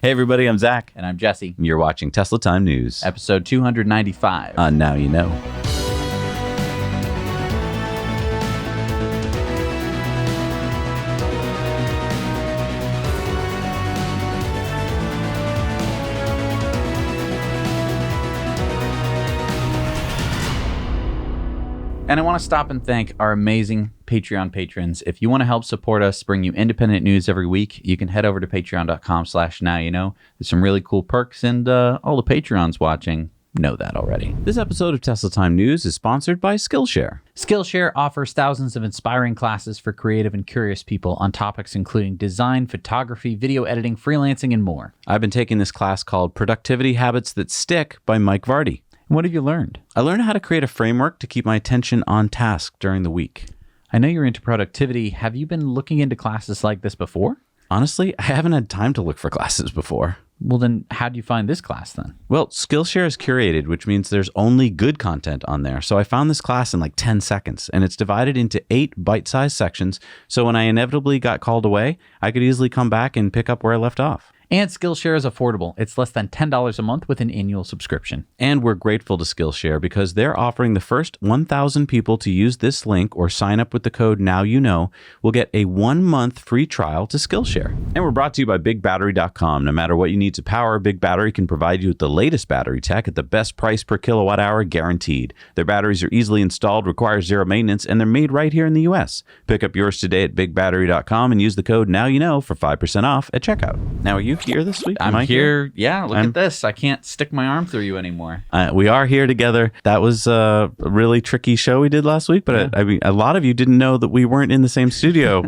Hey everybody, I'm Zach. And I'm Jesse. You're watching Tesla Time News. Episode 295. Now you know. And I want to stop and thank our amazing Patreon patrons. If you want to help support us, bring you independent news every week, you can head over to patreon.com/nowyouknow. There's some really cool perks, and all the Patreons watching know that already. This episode of Tesla Time News is sponsored by Skillshare. Skillshare offers thousands of inspiring classes for creative and curious people on topics including design, photography, video editing, freelancing, and more. I've been taking this class called Productivity Habits That Stick by Mike Vardy. What have you learned? I learned how to create a framework to keep my attention on task during the week. I know you're into productivity. Have you been looking into classes like this before? Honestly, I haven't had time to look for classes before. Well, then how do you find this class then? Well, Skillshare is curated, which means there's only good content on there. So I found this class in like 10 seconds, and it's divided into 8 bite-sized sections. So when I inevitably got called away, I could easily come back and pick up where I left off. And Skillshare is affordable. It's less than $10 a month with an annual subscription. And we're grateful to Skillshare because they're offering the first 1,000 people to use this link or sign up with the code NOWYOUKNOW will get a 1-month free trial to Skillshare. And we're brought to you by BigBattery.com. No matter what you need to power, Big Battery can provide you with the latest battery tech at the best price per kilowatt hour guaranteed. Their batteries are easily installed, require zero maintenance, and they're made right here in the US. Pick up yours today at BigBattery.com and use the code NOWYOUKNOW for 5% off at checkout. Now, are you here this week? I'm here. Yeah, look at this. I can't stick my arm through you anymore. We are here together. That was a really tricky show we did last week, but yeah. I mean, a lot of you didn't know that we weren't in the same studio.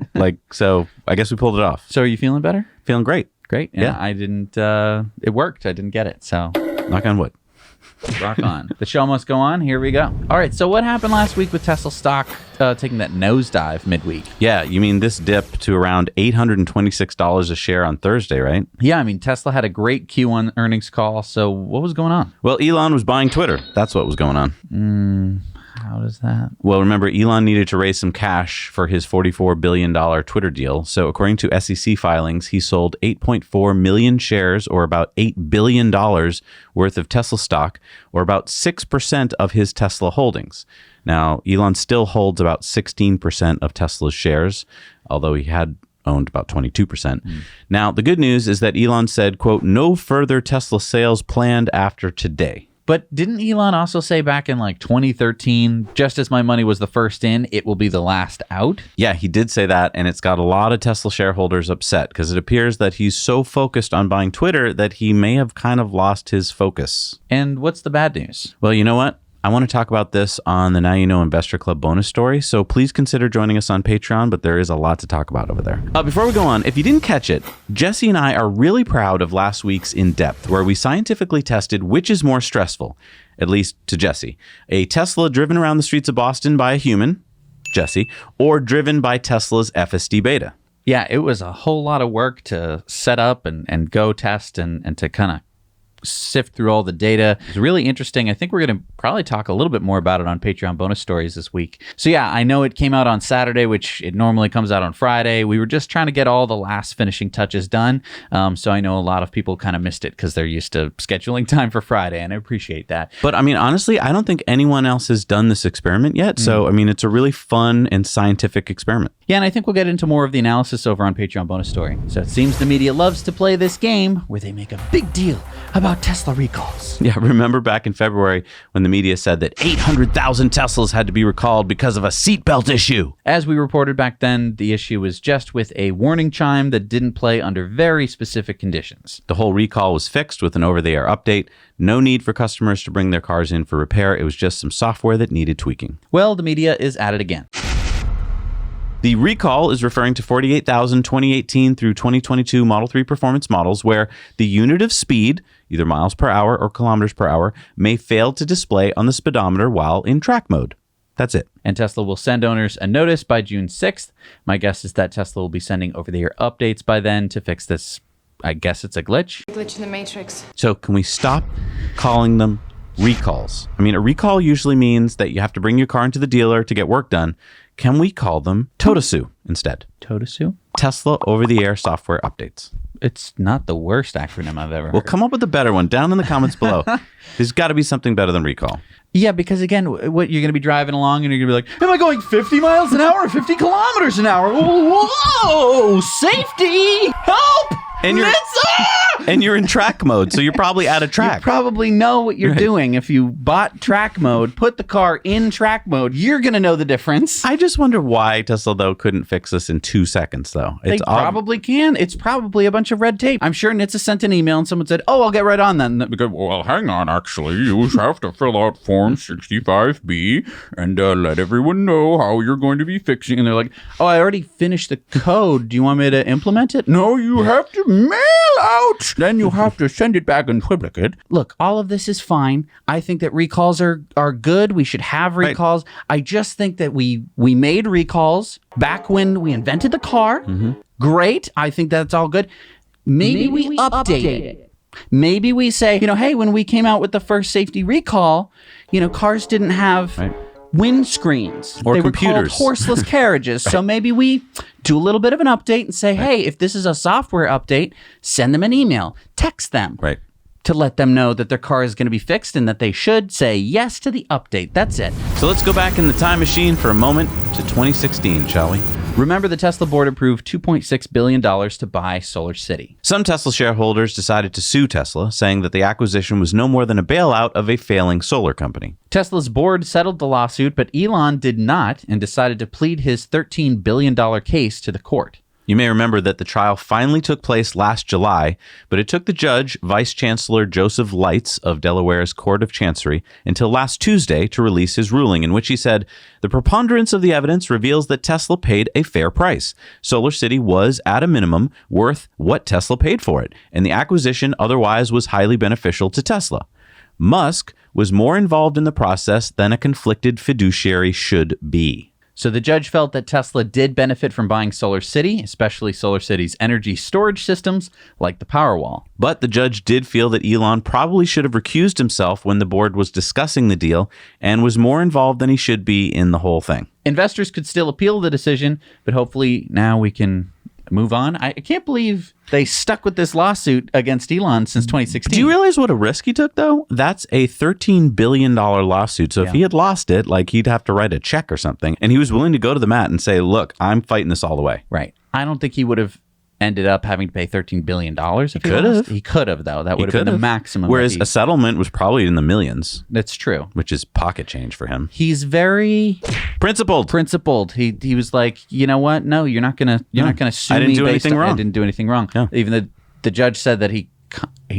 So I guess we pulled it off. So are you feeling better? Feeling great. Great. Yeah. I didn't, it worked. I didn't get it. So knock on wood. Rock on. The show must go on. Here we go. All right. So what happened last week with Tesla stock taking that nosedive midweek? Yeah. You mean this dip to around $826 a share on Thursday, right? Yeah. I mean, Tesla had a great Q1 earnings call. So what was going on? Well, Elon was buying Twitter. That's what was going on. How does that? Well, remember, Elon needed to raise some cash for his $44 billion Twitter deal. So according to SEC filings, he sold 8.4 million shares, or about $8 billion worth of Tesla stock, or about 6% of his Tesla holdings. Now, Elon still holds about 16% of Tesla's shares, although he had owned about 22%. Now, the good news is that Elon said, quote, no further Tesla sales planned after today. But didn't Elon also say back in like 2013, just as my money was the first in, it will be the last out? Yeah, he did say that, and it's got a lot of Tesla shareholders upset because it appears that he's so focused on buying Twitter that he may have kind of lost his focus. And what's the bad news? Well, you know what? I want to talk about this on the Now You Know Investor Club bonus story, so please consider joining us on Patreon, but there is a lot to talk about over there. Before we go on, if you didn't catch it, Jesse and I are really proud of last week's In Depth, where we scientifically tested which is more stressful, at least to Jesse. A Tesla driven around the streets of Boston by a human, Jesse, or driven by Tesla's FSD Beta. Yeah, it was a whole lot of work to set up and go test and to kind of sift through all the data. It's really interesting. I think we're going to probably talk a little bit more about it on Patreon bonus stories this week. So yeah, I know it came out on Saturday, which it normally comes out on Friday. We were just trying to get all the last finishing touches done. So I know a lot of people kind of missed it because they're used to scheduling time for Friday, and I appreciate that. But I mean, honestly, I don't think anyone else has done this experiment yet. So, I mean, it's a really fun and scientific experiment. Yeah, and I think we'll get into more of the analysis over on Patreon bonus story. So it seems the media loves to play this game where they make a big deal about Tesla recalls. Yeah, remember back in February when the media said that 800,000 Teslas had to be recalled because of a seatbelt issue? As we reported back then, the issue was just with a warning chime that didn't play under very specific conditions. The whole recall was fixed with an over-the-air update. No need for customers to bring their cars in for repair. It was just some software that needed tweaking. Well, the media is at it again. The recall is referring to 48,000 2018 through 2022 Model 3 performance models where the unit of speed, either miles per hour or kilometers per hour, may fail to display on the speedometer while in track mode. That's it. And Tesla will send owners a notice by June 6th. My guess is that Tesla will be sending over-the-air updates by then to fix this. I guess it's a glitch. Glitch in the matrix. So can we stop calling them recalls? I mean, a recall usually means that you have to bring your car into the dealer to get work done. Can we call them Totosu instead? Totosu? Tesla over-the-air software updates. It's not the worst acronym I've ever Well, heard. come up with a better one down in the comments below. There's got to be something better than recall. Yeah, because again, what you're going to be driving along and you're going to be like, am I going 50 miles an hour or 50 kilometers an hour? Whoa, safety, help! And you're in track mode, so you're probably out of track. You probably know what you're doing. If you bought track mode, put the car in track mode, you're going to know the difference. I just wonder why Tesla, though, couldn't fix this in 2 seconds, though. They probably can. It's probably a bunch of red tape. I'm sure Nitsa sent an email and someone said, oh, I'll get right on then. Because, well, hang on, actually, you have to fill out Form 65B and let everyone know how you're going to be fixing. And they're like, oh, I already finished the code. Do you want me to implement it? No, you have to mail out. Then you have to send it back in triplicate. Look, all of this is fine. I think that recalls are good. We should have recalls. I just think that we made recalls back when we invented the car. Great. I think that's all good. Maybe we update it. Maybe we say, hey, when we came out with the first safety recall, cars didn't have windscreens or they computers. Were called horseless carriages. So maybe we do a little bit of an update and say, hey, if this is a software update, send them an email, text them to let them know that their car is going to be fixed and that they should say yes to the update. That's it. So let's go back in the time machine for a moment to 2016, shall we? Remember, the Tesla board approved $2.6 billion to buy SolarCity. Some Tesla shareholders decided to sue Tesla, saying that the acquisition was no more than a bailout of a failing solar company. Tesla's board settled the lawsuit, but Elon did not and decided to plead his $13 billion case to the court. You may remember that the trial finally took place last July, but it took the judge, Vice Chancellor Joseph Leitz of Delaware's Court of Chancery, until last Tuesday to release his ruling, in which he said, the preponderance of the evidence reveals that Tesla paid a fair price. SolarCity was, at a minimum, worth what Tesla paid for it, and the acquisition otherwise was highly beneficial to Tesla. Musk was more involved in the process than a conflicted fiduciary should be. So the judge felt that Tesla did benefit from buying SolarCity, especially SolarCity's energy storage systems like the Powerwall. But the judge did feel that Elon probably should have recused himself when the board was discussing the deal and was more involved than he should be in the whole thing. Investors could still appeal the decision, but hopefully now we can move on. I can't believe they stuck with this lawsuit against Elon since 2016. Do you realize what a risk he took, though? That's a $13 billion lawsuit. So if he had lost it, he'd have to write a check or something. And he was willing to go to the mat and say, look, I'm fighting this all the way. Right. I don't think he would have ended up having to pay $13 billion. If he could have. He could have, though. That would have been the maximum. Whereas a settlement was probably in the millions. That's true. Which is pocket change for him. He's very principled. He was like, you know what? No, you're not gonna sue me. I didn't do anything wrong. I didn't do anything wrong. Yeah. Even the judge said that he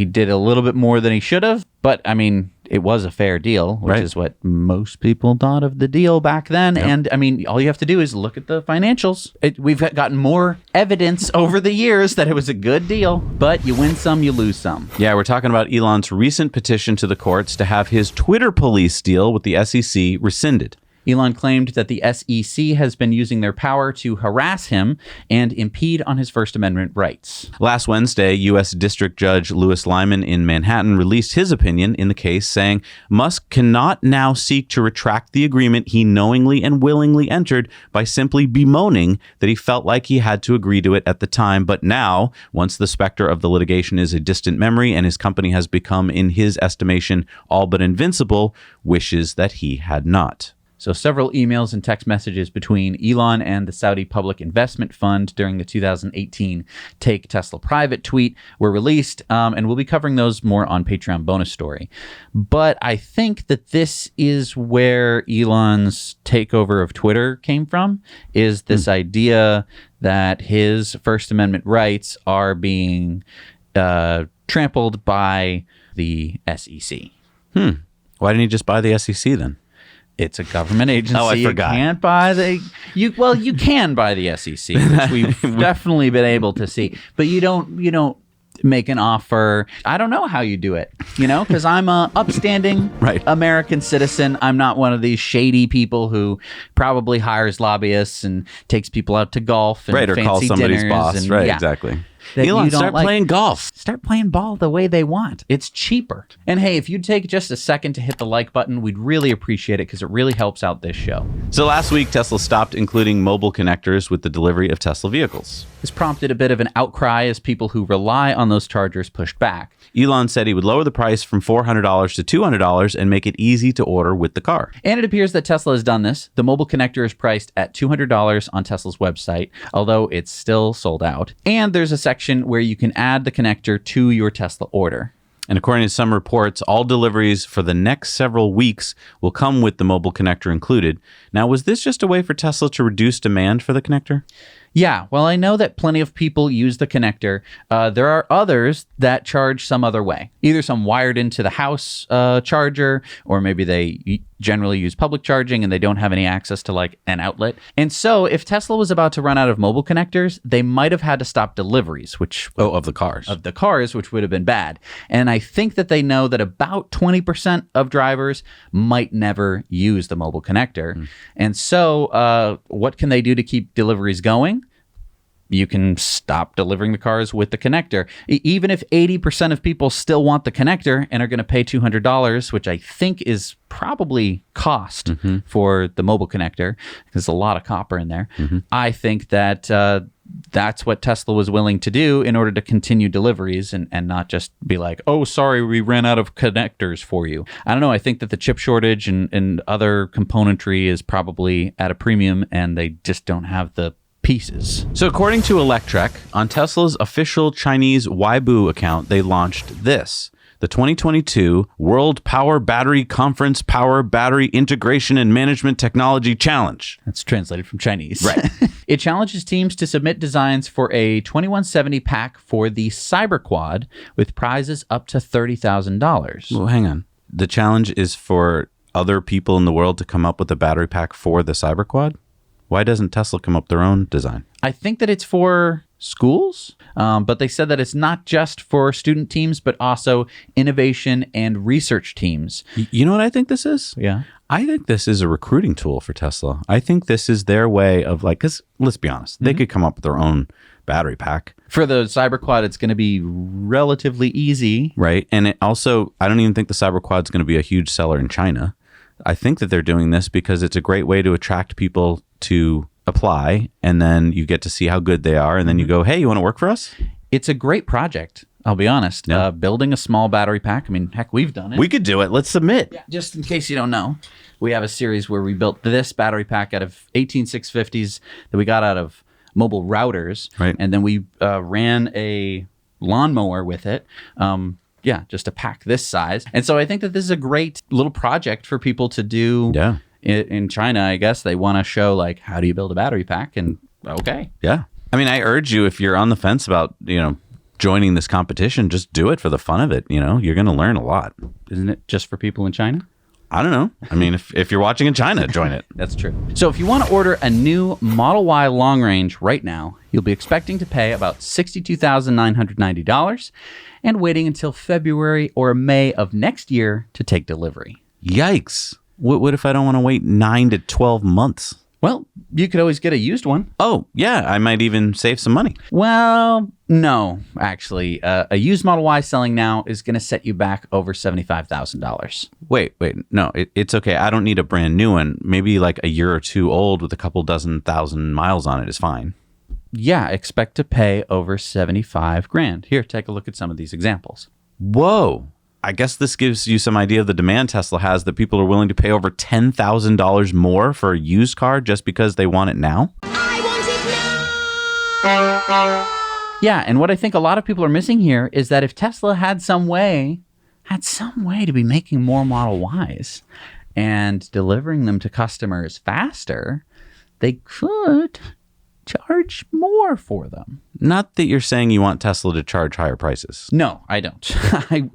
did a little bit more than he should have. But I mean, it was a fair deal, which is what most people thought of the deal back then. Yep. And I mean, all you have to do is look at the financials. We've gotten more evidence over the years that it was a good deal, but you win some, you lose some. Yeah, we're talking about Elon's recent petition to the courts to have his Twitter police deal with the SEC rescinded. Elon claimed that the SEC has been using their power to harass him and impede on his First Amendment rights. Last Wednesday, U.S. District Judge Louis Lyman in Manhattan released his opinion in the case, saying Musk cannot now seek to retract the agreement he knowingly and willingly entered by simply bemoaning that he felt like he had to agree to it at the time. But now, once the specter of the litigation is a distant memory and his company has become, in his estimation, all but invincible, wishes that he had not. So several emails and text messages between Elon and the Saudi Public Investment Fund during the 2018 Take Tesla Private tweet were released, and we'll be covering those more on Patreon bonus story. But I think that this is where Elon's takeover of Twitter came from, is this idea that his First Amendment rights are being trampled by the SEC. Why didn't he just buy the SEC then? It's a government agency. Oh, I forgot. You can't buy you can buy the SEC, which we've definitely been able to see. But you don't make an offer. I don't know how you do it, because I'm a upstanding American citizen. I'm not one of these shady people who probably hires lobbyists and takes people out to golf and or fancy calls somebody's dinners boss. and, exactly. that Elon, you don't start like. playing golf. Start playing ball the way they want. It's cheaper. And hey, if you'd take just a second to hit the like button, we'd really appreciate it because it really helps out this show. So last week, Tesla stopped including mobile connectors with the delivery of Tesla vehicles. This prompted a bit of an outcry as people who rely on those chargers pushed back. Elon said he would lower the price from $400 to $200 and make it easy to order with the car. And it appears that Tesla has done this. The mobile connector is priced at $200 on Tesla's website, although it's still sold out. And there's a section where you can add the connector to your Tesla order. And according to some reports, all deliveries for the next several weeks will come with the mobile connector included. Now, was this just a way for Tesla to reduce demand for the connector? Yeah, well, I know that plenty of people use the connector. There are others that charge some other way. Either some wired into the house charger, or maybe they generally use public charging and they don't have any access to like an outlet. And so if Tesla was about to run out of mobile connectors, they might have had to stop deliveries, which... of the cars. Of the cars, which would have been bad. And I think that they know that about 20% of drivers might never use the mobile connector. And so what can they do to keep deliveries going? You can stop delivering the cars with the connector. Even if 80% of people still want the connector and are going to pay $200, which I think is probably cost for the mobile connector, because there's a lot of copper in there. I think that that's what Tesla was willing to do in order to continue deliveries and not just be like, oh, sorry, we ran out of connectors for you. I don't know. I think that the chip shortage and other componentry is probably at a premium and they just don't have the pieces. So according to Electrek, on Tesla's official Chinese Weibo account, they launched this, the 2022 World Power Battery Conference Power Battery Integration and Management Technology Challenge. That's translated from Chinese. Right. It challenges teams to submit designs for a 2170 pack for the CyberQuad with prizes up to $30,000. Well, hang on. The challenge is for other people in the world to come up with a battery pack for the CyberQuad? Why doesn't Tesla come up with their own design? I think that it's for schools, but they said that it's not just for student teams, but also innovation and research teams. You know what I think this is? Yeah. I think this is a recruiting tool for Tesla. I think this is their way of like, because let's be honest, they could come up with their own battery pack. For the CyberQuad, it's going to be relatively easy. Right. And it also, I don't even think the CyberQuad is going to be a huge seller in China. I think that they're doing this because it's a great way to attract people to apply, and then you get to see how good they are, and then you go, hey, you want to work for us? It's a great project, I'll be honest. Yeah. Building a small battery pack, I mean, heck, we've done it. We could do it. Let's submit. Yeah, just in case you don't know, we have a series where we built this battery pack out of 18650s that we got out of mobile routers, Right. And then we ran a lawnmower with it. Just a pack this size. And so I think that this is a great little project for people to do. Yeah. In China, I guess they want to show like, how do you build a battery pack? And okay. Yeah. I mean, I urge you, if you're on the fence about, joining this competition, just do it for the fun of it. You're going to learn a lot. Isn't it just for people in China? I don't know. I mean, if you're watching in China, join it. That's true. So if you want to order a new Model Y long range right now, you'll be expecting to pay about $62,990 and waiting until February or May of next year to take delivery. Yikes. What if I don't want to wait 9 to 12 months? Well, you could always get a used one. Oh, yeah. I might even save some money. Well, no, actually. A used Model Y selling now is going to set you back over $75,000. Wait. No, it's okay. I don't need a brand new one. Maybe like a year or two old with a couple dozen thousand miles on it is fine. Yeah, expect to pay over $75,000. Here, take a look at some of these examples. Whoa. I guess this gives you some idea of the demand Tesla has, that people are willing to pay over $10,000 more for a used car just because they want it now. I want it now! Yeah, and what I think a lot of people are missing here is that if Tesla had some way to be making more Model Ys and delivering them to customers faster, they could charge more for them. Not that you're saying you want Tesla to charge higher prices. No, I don't.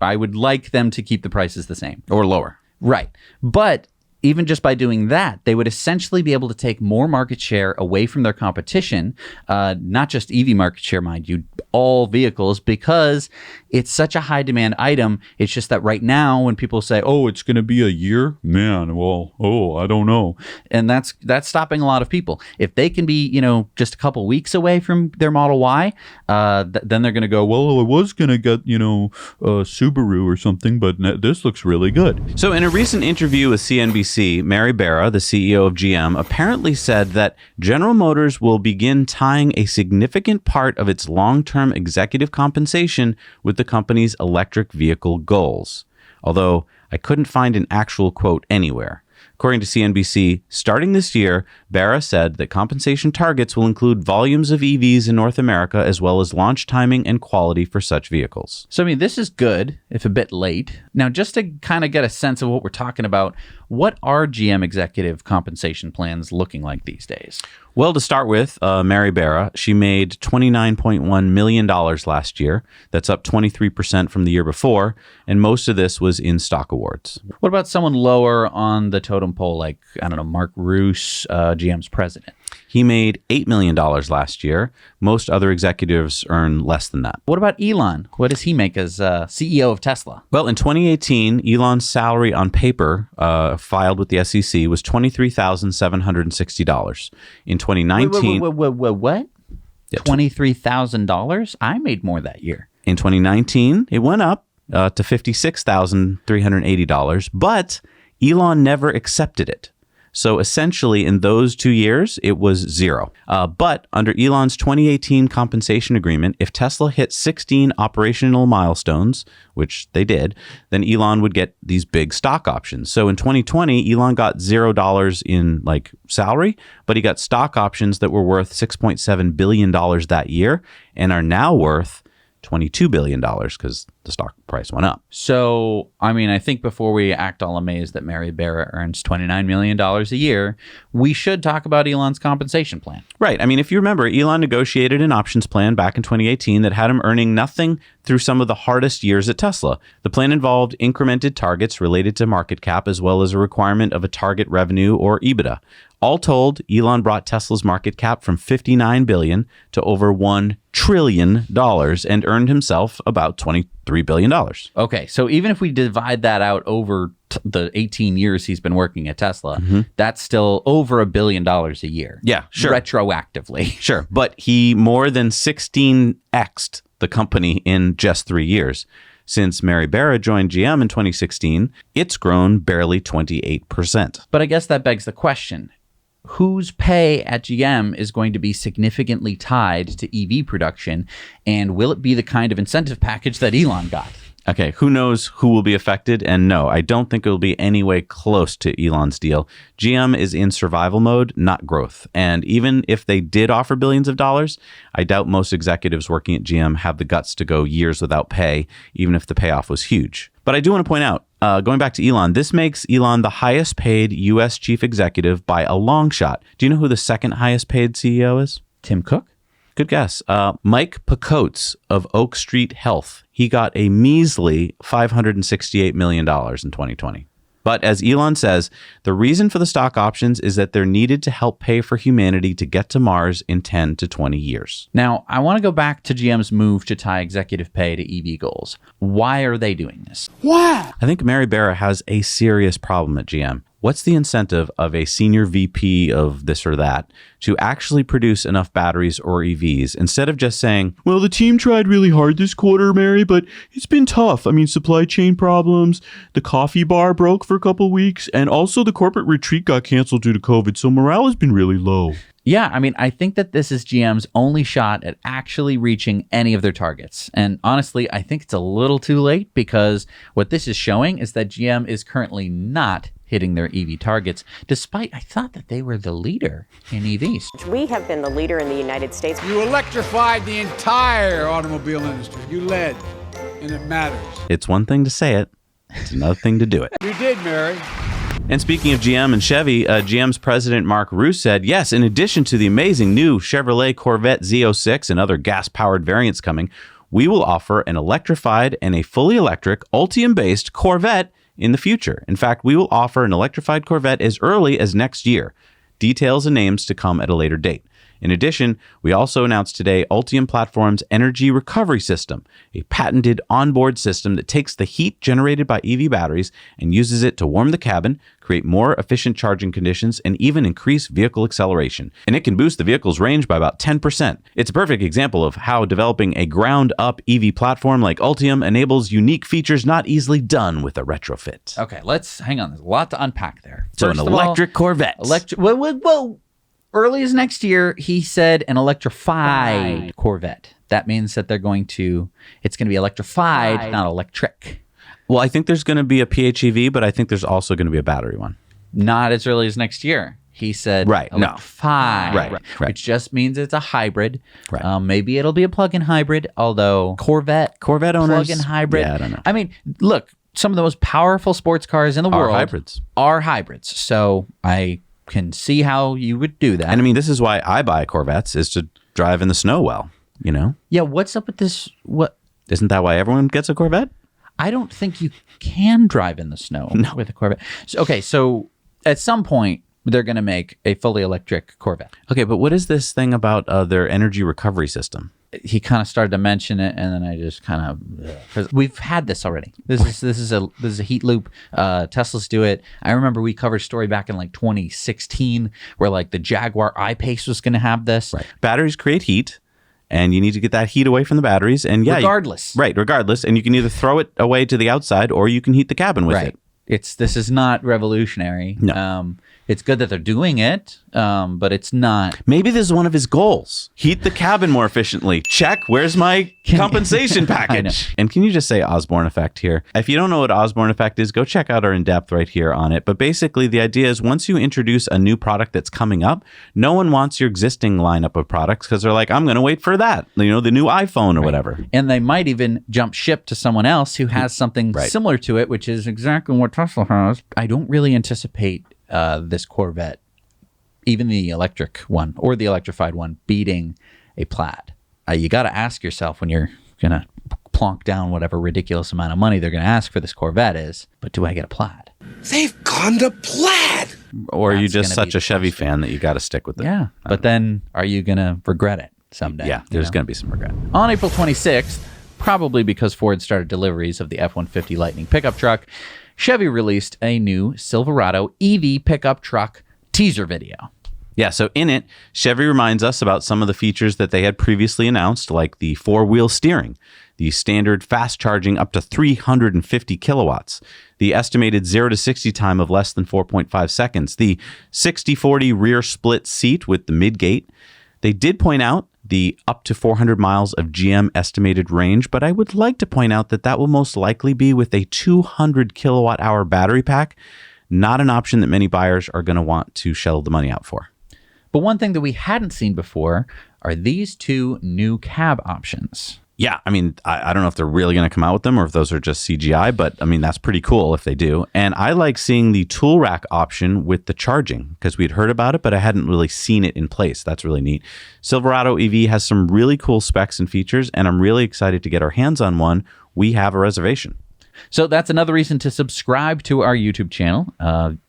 I would like them to keep the prices the same. Or lower. Right. But even just by doing that, they would essentially be able to take more market share away from their competition, not just EV market share, mind you, all vehicles, because It's such a high demand item. It's just that right now when people say, oh, it's going to be a year, man, well, I don't know. And that's stopping a lot of people. If they can be, just a couple weeks away from their Model Y, then they're going to go, well, I was going to get, a Subaru or something, but this looks really good. So in a recent interview with CNBC, Mary Barra, the CEO of GM, apparently said that General Motors will begin tying a significant part of its long-term executive compensation with the company's electric vehicle goals. Although I couldn't find an actual quote anywhere. According to CNBC, starting this year, Barra said that compensation targets will include volumes of EVs in North America as well as launch timing and quality for such vehicles. So, this is good, if a bit late. Now, just to kind of get a sense of what we're talking about, what are GM executive compensation plans looking like these days? Well, to start with, Mary Barra, she made $29.1 million last year. That's up 23% from the year before, and most of this was in stock awards. What about someone lower on the totem pole, like, Mark Roos, GM's president? He made $8 million last year. Most other executives earn less than that. What about Elon? What does he make as CEO of Tesla? Well, in 2018, Elon's salary on paper filed with the SEC was $23,760. In 2019... What? Yeah, $23,000? I made more that year. In 2019, it went up to $56,380, but Elon never accepted it. So essentially, in those 2 years, it was zero. But under Elon's 2018 compensation agreement, if Tesla hit 16 operational milestones, which they did, then Elon would get these big stock options. So in 2020, Elon got $0 in salary, but he got stock options that were worth $6.7 billion that year and are now worth $22 billion because the stock price went up. So, I think before we act all amazed that Mary Barra earns $29 million a year, we should talk about Elon's compensation plan. Right. If you remember, Elon negotiated an options plan back in 2018 that had him earning nothing through some of the hardest years at Tesla. The plan involved incremented targets related to market cap as well as a requirement of a target revenue or EBITDA. All told, Elon brought Tesla's market cap from $59 billion to over $1 trillion and earned himself about $23 billion. Okay, so even if we divide that out over the 18 years he's been working at Tesla, that's still over $1 billion a year. Yeah, sure. Retroactively. Sure, but he more than 16x'd the company in just 3 years. Since Mary Barra joined GM in 2016, it's grown barely 28%. But I guess that begs the question. Whose pay at GM is going to be significantly tied to EV production, and will it be the kind of incentive package that Elon got? Okay, who knows who will be affected? And no, I don't think it will be any way close to Elon's deal. GM is in survival mode, not growth. And even if they did offer billions of dollars, I doubt most executives working at GM have the guts to go years without pay, even if the payoff was huge. But I do want to point out, going back to Elon, this makes Elon the highest paid U.S. chief executive by a long shot. Do you know who the second highest paid CEO is? Tim Cook? Good guess. Mike Pacotes of Oak Street Health. He got a measly $568 million in 2020. But as Elon says, the reason for the stock options is that they're needed to help pay for humanity to get to Mars in 10 to 20 years. Now, I want to go back to GM's move to tie executive pay to EV goals. Why are they doing this? Why? I think Mary Barra has a serious problem at GM. What's the incentive of a senior VP of this or that to actually produce enough batteries or EVs instead of just saying, well, the team tried really hard this quarter, Mary, but it's been tough. Supply chain problems, the coffee bar broke for a couple weeks, and also the corporate retreat got canceled due to COVID, so morale has been really low. Yeah, I think that this is GM's only shot at actually reaching any of their targets. And honestly, I think it's a little too late because what this is showing is that GM is currently not hitting their EV targets, despite I thought that they were the leader in EVs. We have been the leader in the United States. You electrified the entire automobile industry. You led, and it matters. It's one thing to say it, it's another thing to do it. You did, Mary. And speaking of GM and Chevy, GM's president Mark Roos said, yes, in addition to the amazing new Chevrolet Corvette Z06 and other gas-powered variants coming, we will offer an electrified and a fully electric Ultium-based Corvette in the future. In fact, we will offer an electrified Corvette as early as next year. Details and names to come at a later date. In addition, we also announced today Ultium Platform's Energy Recovery System, a patented onboard system that takes the heat generated by EV batteries and uses it to warm the cabin, create more efficient charging conditions, and even increase vehicle acceleration. And it can boost the vehicle's range by about 10%. It's a perfect example of how developing a ground-up EV platform like Ultium enables unique features not easily done with a retrofit. Okay, let's hang on. There's a lot to unpack there. So First an of all, electric Corvette. Well, early as next year, he said an electrified Corvette. That means that it's going to be electrified, not electric. Well, I think there's going to be a PHEV, but I think there's also going to be a battery one. Not as early as next year. He said electrified, Right. which just means it's a hybrid. Right. Maybe it'll be a plug-in hybrid, although Corvette owners, plug-in hybrid. Yeah, I don't know. I mean, look, some of the most powerful sports cars in the world are hybrids. So I can see how you would do that. And I mean, this is why I buy Corvettes, is to drive in the snow well, you know? Yeah, what's up with this? What? Isn't that why everyone gets a Corvette? I don't think you can drive in the snow with a Corvette. So at some point, they're going to make a fully electric Corvette. Okay, but what is this thing about their energy recovery system? He kind of started to mention it, and then I just kind of, because we've had this already. This is a heat loop. Teslas do it. I remember we covered a story back in like 2016 where like the Jaguar I-Pace was going to have this. Right. Batteries create heat, and you need to get that heat away from the batteries. And regardless. Regardless. And you can either throw it away to the outside, or you can heat the cabin with it. This is not revolutionary. No. It's good that they're doing it, but it's not. Maybe this is one of his goals. Heat the cabin more efficiently. Check. Where's my compensation package? And can you just say Osborne effect here? If you don't know what Osborne effect is, go check out our in-depth right here on it. But basically, the idea is once you introduce a new product that's coming up, no one wants your existing lineup of products because they're like, I'm going to wait for that. You know, the new iPhone or whatever. And they might even jump ship to someone else who has something similar to it, which is exactly what Tesla has. I don't really anticipate this Corvette, even the electric one or the electrified one, beating a Plaid. You got to ask yourself when you're going to plonk down whatever ridiculous amount of money they're going to ask for this Corvette is, but do I get a Plaid? They've gone to Plaid. Or are you just such a Chevy fan that you got to stick with it? Yeah, but then are you going to regret it someday? Yeah, there's going to be some regret. On April 26th, probably because Ford started deliveries of the F-150 Lightning pickup truck, Chevy released a new Silverado EV pickup truck teaser video. Yeah, so in it, Chevy reminds us about some of the features that they had previously announced, like the four-wheel steering, the standard fast charging up to 350 kilowatts, the estimated 0 to 60 time of less than 4.5 seconds, the 60/40 rear split seat with the mid-gate. They did point out the up to 400 miles of GM estimated range, but I would like to point out that will most likely be with a 200 kilowatt hour battery pack, not an option that many buyers are going to want to shell the money out for. But one thing that we hadn't seen before are these two new cab options. Yeah, I mean, I don't know if they're really going to come out with them or if those are just CGI, but I mean, that's pretty cool if they do. And I like seeing the tool rack option with the charging because we'd heard about it, but I hadn't really seen it in place. That's really neat. Silverado EV has some really cool specs and features, and I'm really excited to get our hands on one. We have a reservation. So that's another reason to subscribe to our YouTube channel.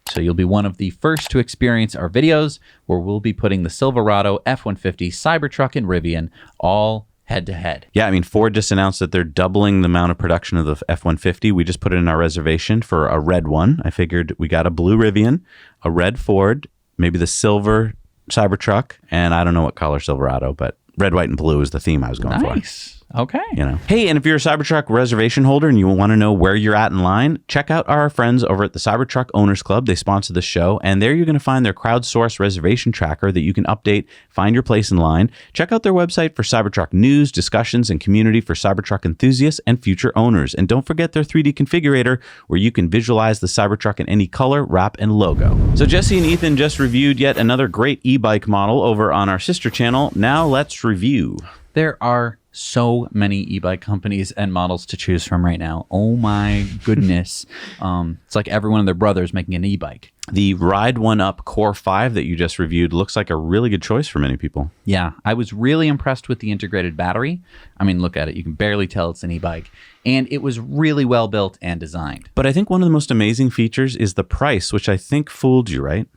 So you'll be one of the first to experience our videos where we'll be putting the Silverado F-150, Cybertruck, and Rivian all head-to-head. Yeah, I mean, Ford just announced that they're doubling the amount of production of the F-150. We just put it in our reservation for a red one. I figured we got a blue Rivian, a red Ford, maybe the silver Cybertruck, and I don't know what color Silverado, but red, white, and blue is the theme I was going for. Nice. Okay. You know. Hey, and if you're a Cybertruck reservation holder and you want to know where you're at in line, check out our friends over at the Cybertruck Owners Club. They sponsor the show, and there you're going to find their crowdsourced reservation tracker that you can update, find your place in line. Check out their website for Cybertruck news, discussions, and community for Cybertruck enthusiasts and future owners. And don't forget their 3D configurator, where you can visualize the Cybertruck in any color, wrap, and logo. So Jesse and Ethan just reviewed yet another great e-bike model over on our sister channel. Now let's review. There are so many e-bike companies and models to choose from right now. Oh my goodness. It's like every one of their brothers making an e-bike. The Ride1Up Core 5 that you just reviewed looks like a really good choice for many people. Yeah, I was really impressed with the integrated battery. I mean, look at it. You can barely tell it's an e-bike. And it was really well built and designed. But I think one of the most amazing features is the price, which I think fooled you, right?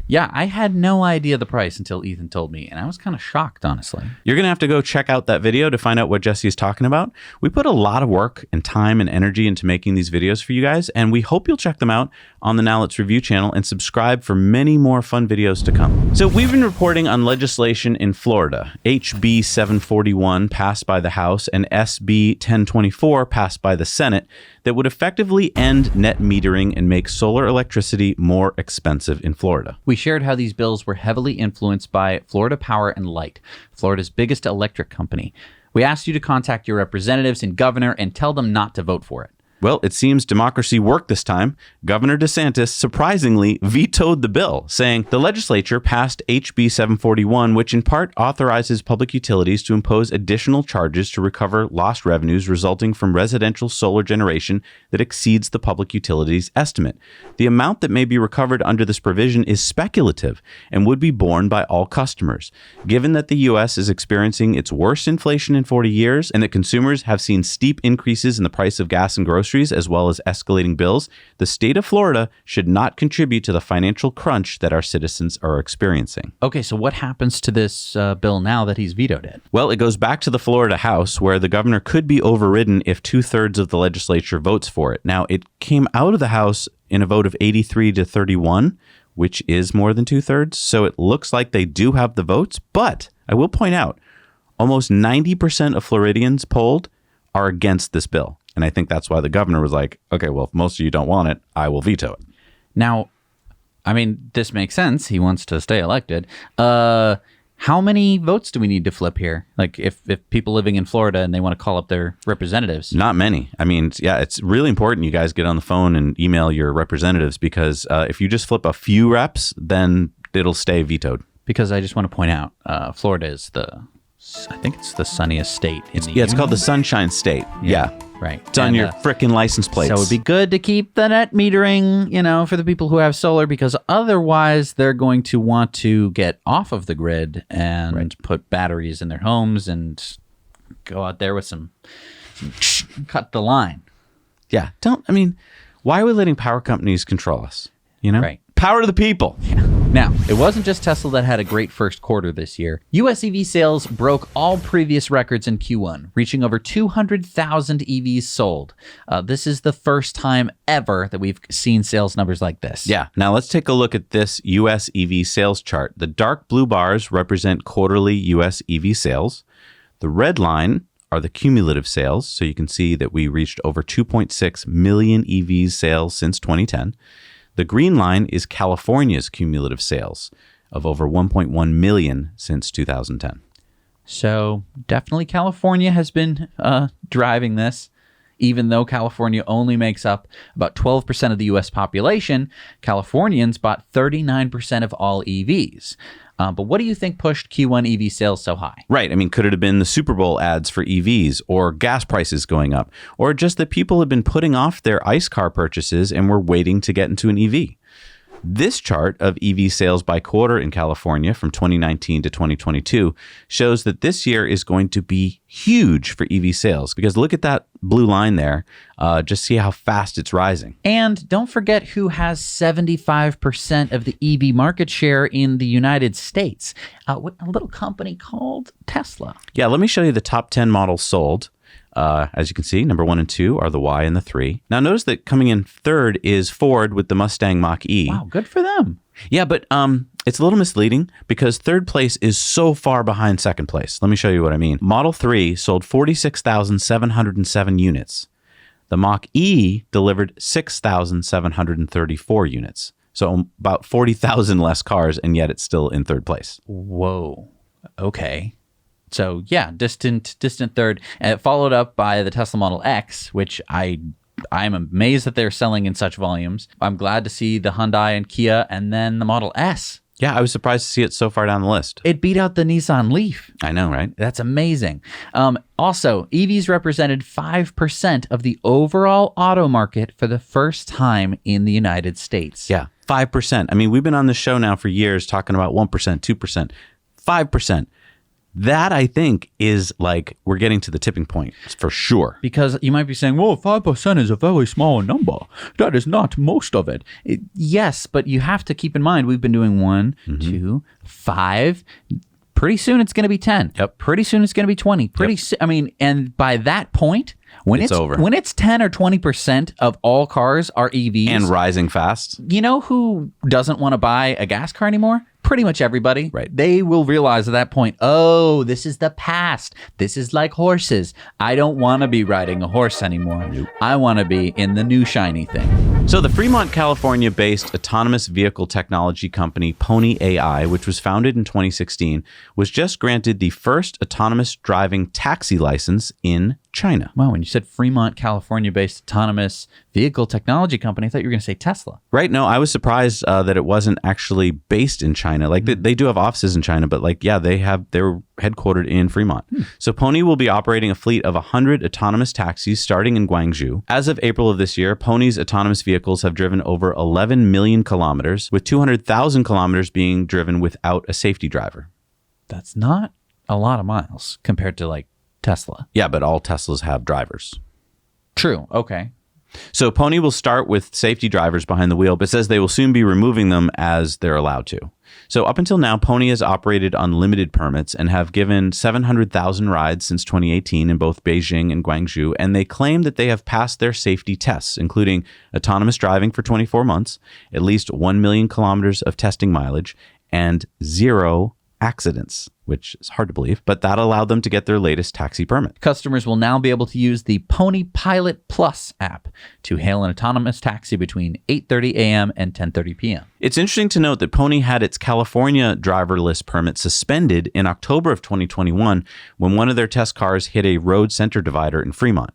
Yeah, I had no idea the price until Ethan told me, and I was kind of shocked, honestly. You're going to have to go check out that video to find out what Jesse is talking about. We put a lot of work and time and energy into making these videos for you guys, and we hope you'll check them out on the Now Let's Review channel and subscribe for many more fun videos to come. So we've been reporting on legislation in Florida. HB 741 passed by the House and SB 1024 passed by the Senate that would effectively end net metering and make solar electricity more expensive in Florida. We shared how these bills were heavily influenced by Florida Power and Light, Florida's biggest electric company. We asked you to contact your representatives and governor and tell them not to vote for it. Well, it seems democracy worked this time. Governor DeSantis surprisingly vetoed the bill, saying the legislature passed HB 741, which in part authorizes public utilities to impose additional charges to recover lost revenues resulting from residential solar generation that exceeds the public utilities estimate. The amount that may be recovered under this provision is speculative and would be borne by all customers. Given that the U.S. is experiencing its worst inflation in 40 years and that consumers have seen steep increases in the price of gas and groceries, as well as escalating bills, the state of Florida should not contribute to the financial crunch that our citizens are experiencing. Okay, so what happens to this bill now that he's vetoed it? Well, it goes back to the Florida House, where the governor could be overridden if 2/3 of the legislature votes for it. Now, it came out of the House in a vote of 83 to 31, which is more than 2/3, so it looks like they do have the votes, but I will point out, almost 90% of Floridians polled are against this bill. And I think that's why the governor was like, okay, well, if most of you don't want it, I will veto it. Now, I mean, this makes sense. He wants to stay elected. How many votes do we need to flip here? Like if people living in Florida and they want to call up their representatives? Not many. I mean, yeah, it's really important you guys get on the phone and email your representatives because if you just flip a few reps, then it'll stay vetoed. Because I just want to point out, Florida is I think it's the sunniest state in the union. It's called the Sunshine State. Yeah. Right. It's on your frickin' license plates. So it would be good to keep the net metering, for the people who have solar, because otherwise they're going to want to get off of the grid and put batteries in their homes and go out there with some cut the line. Yeah. Why are we letting power companies control us? Right. Power to the people. Yeah. Now, it wasn't just Tesla that had a great first quarter this year. US EV sales broke all previous records in Q1, reaching over 200,000 EVs sold. This is the first time ever that we've seen sales numbers like this. Yeah. Now let's take a look at this US EV sales chart. The dark blue bars represent quarterly US EV sales. The red line are the cumulative sales. So you can see that we reached over 2.6 million EVs sales since 2010. The green line is California's cumulative sales of over 1.1 million since 2010. So definitely California has been driving this. Even though California only makes up about 12% of the U.S. population, Californians bought 39% of all EVs. But what do you think pushed Q1 EV sales so high? Right. Could it have been the Super Bowl ads for EVs or gas prices going up or just that people have been putting off their ICE car purchases and were waiting to get into an EV? This chart of EV sales by quarter in California from 2019 to 2022 shows that this year is going to be huge for EV sales because look at that blue line there. Just see how fast it's rising. And don't forget who has 75% of the EV market share in the United States. A little company called Tesla. Yeah, let me show you the top 10 models sold. As you can see, number 1 and 2 are the Y and the 3. Now, notice that coming in third is Ford with the Mustang Mach-E. Wow, good for them. Yeah, but it's a little misleading because third place is so far behind second place. Let me show you what I mean. Model 3 sold 46,707 units. The Mach-E delivered 6,734 units. So about 40,000 less cars, and yet it's still in third place. Whoa. Okay. So yeah, distant third, followed up by the Tesla Model X, which I'm amazed that they're selling in such volumes. I'm glad to see the Hyundai and Kia, and then the Model S Yeah, I was surprised to see it so far down the list. It beat out the Nissan Leaf. I know, right? That's amazing. Also, EVs represented 5% of the overall auto market for the first time in the United States. Yeah, 5%. I mean, we've been on the show now for years talking about 1%, 2%, 5%. That, I think, is like we're getting to the tipping point for sure. Because you might be saying, well, 5% is a very small number. That is not most of it. Yes, but you have to keep in mind, we've been doing 1, 2, 5. Pretty soon it's going to be 10. Yep. Pretty soon it's going to be 20. I mean, and by that point, when it's over. When it's 10 or 20% of all cars are EVs. And rising fast. You know who doesn't want to buy a gas car anymore? Pretty much everybody. Right. They will realize at that point, oh, this is the past. This is like horses. I don't want to be riding a horse anymore. Nope. I want to be in the new shiny thing. So the Fremont, California-based autonomous vehicle technology company Pony.ai, which was founded in 2016, was just granted the first autonomous driving taxi license in China. Wow, when you said Fremont, California-based autonomous vehicle technology company, I thought you were going to say Tesla. Right. No, I was surprised that it wasn't actually based in China. Like they do have offices in China, but like, yeah, they're headquartered in Fremont. So Pony will be operating a fleet of 100 autonomous taxis starting in Guangzhou. As of April of this year, Pony's autonomous vehicles have driven over 11 million kilometers, with 200,000 kilometers being driven without a safety driver. That's not a lot of miles compared to like Tesla. Yeah, but all Teslas have drivers. True. Okay. So Pony will start with safety drivers behind the wheel, but says they will soon be removing them as they're allowed to. So up until now, Pony has operated on limited permits and have given 700,000 rides since 2018 in both Beijing and Guangzhou, and they claim that they have passed their safety tests, including autonomous driving for 24 months, at least 1 million kilometers of testing mileage, and 0 accidents, which is hard to believe, but that allowed them to get their latest taxi permit. Customers will now be able to use the Pony Pilot Plus app to hail an autonomous taxi between 8:30 a.m. and 10:30 p.m. It's interesting to note that Pony had its California driverless permit suspended in October of 2021 when one of their test cars hit a road center divider in Fremont.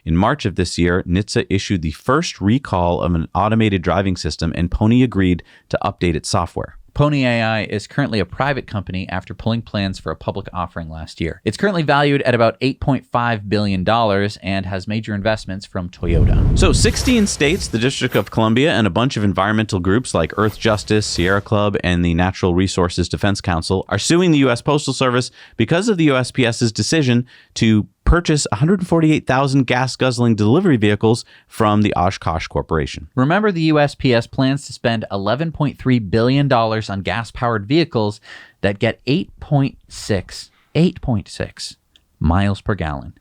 In March of this year, NHTSA issued the first recall of an automated driving system, and Pony agreed to update its software. Pony.ai is currently a private company after pulling plans for a public offering last year. It's currently valued at about $8.5 billion and has major investments from Toyota. So 16 states, the District of Columbia, and a bunch of environmental groups like Earth Justice, Sierra Club, and the Natural Resources Defense Council are suing the U.S. Postal Service because of the USPS's decision to purchase 148,000 gas-guzzling delivery vehicles from the Oshkosh Corporation. Remember, the USPS plans to spend $11.3 billion on gas-powered vehicles that get 8.6 miles per gallon,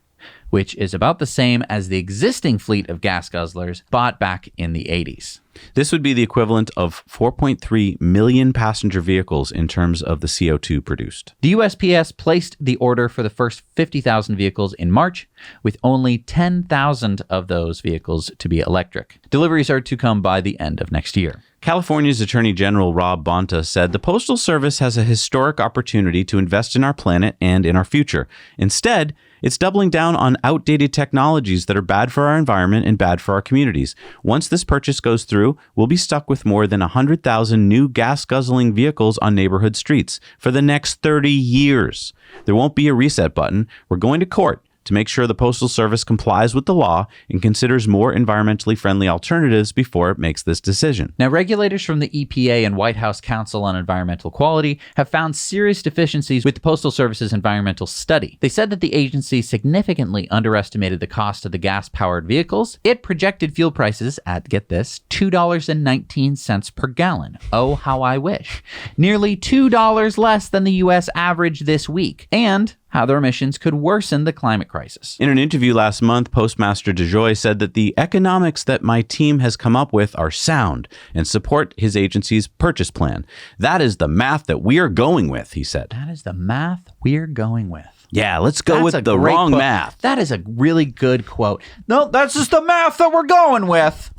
which is about the same as the existing fleet of gas guzzlers bought back in the 80s. This would be the equivalent of 4.3 million passenger vehicles in terms of the CO2 produced. The USPS placed the order for the first 50,000 vehicles in March, with only 10,000 of those vehicles to be electric. Deliveries are to come by the end of next year. California's Attorney General Rob Bonta said the Postal Service has a historic opportunity to invest in our planet and in our future. Instead, it's doubling down on outdated technologies that are bad for our environment and bad for our communities. Once this purchase goes through, we'll be stuck with more than 100,000 new gas-guzzling vehicles on neighborhood streets for the next 30 years. There won't be a reset button. We're going to court to make sure the Postal Service complies with the law and considers more environmentally friendly alternatives before it makes this decision. Now, regulators from the EPA and White House Council on Environmental Quality have found serious deficiencies with the Postal Service's environmental study. They said that the agency significantly underestimated the cost of the gas-powered vehicles. It projected fuel prices at, get this, $2.19 per gallon. Oh, how I wish. Nearly $2 less than the U.S. average this week. And how their emissions could worsen the climate crisis. In an interview last month, Postmaster DeJoy said that the economics that my team has come up with are sound and support his agency's purchase plan. That is the math that we are going with, he said. That is the math we're going with. Yeah, let's go with the wrong math. That is a really good quote. No, that's just the math that we're going with.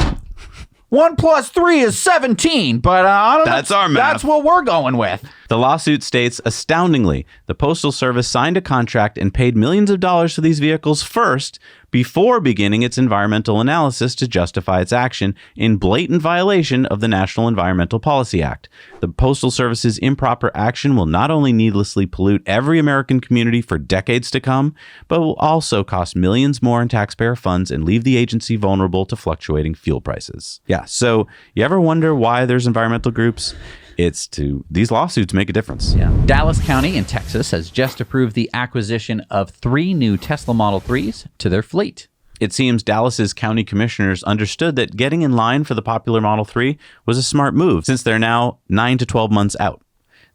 1 + 3 is 17, but that's our math. That's what we're going with. The lawsuit states, astoundingly, the Postal Service signed a contract and paid millions of dollars for these vehicles first before beginning its environmental analysis to justify its action in blatant violation of the National Environmental Policy Act. The Postal Service's improper action will not only needlessly pollute every American community for decades to come, but will also cost millions more in taxpayer funds and leave the agency vulnerable to fluctuating fuel prices. Yeah, so you ever wonder why there's environmental groups? These lawsuits make a difference. Yeah. Dallas County in Texas has just approved the acquisition of 3 new Tesla Model 3s to their fleet. It seems Dallas's county commissioners understood that getting in line for the popular Model 3 was a smart move since they're now 9 to 12 months out.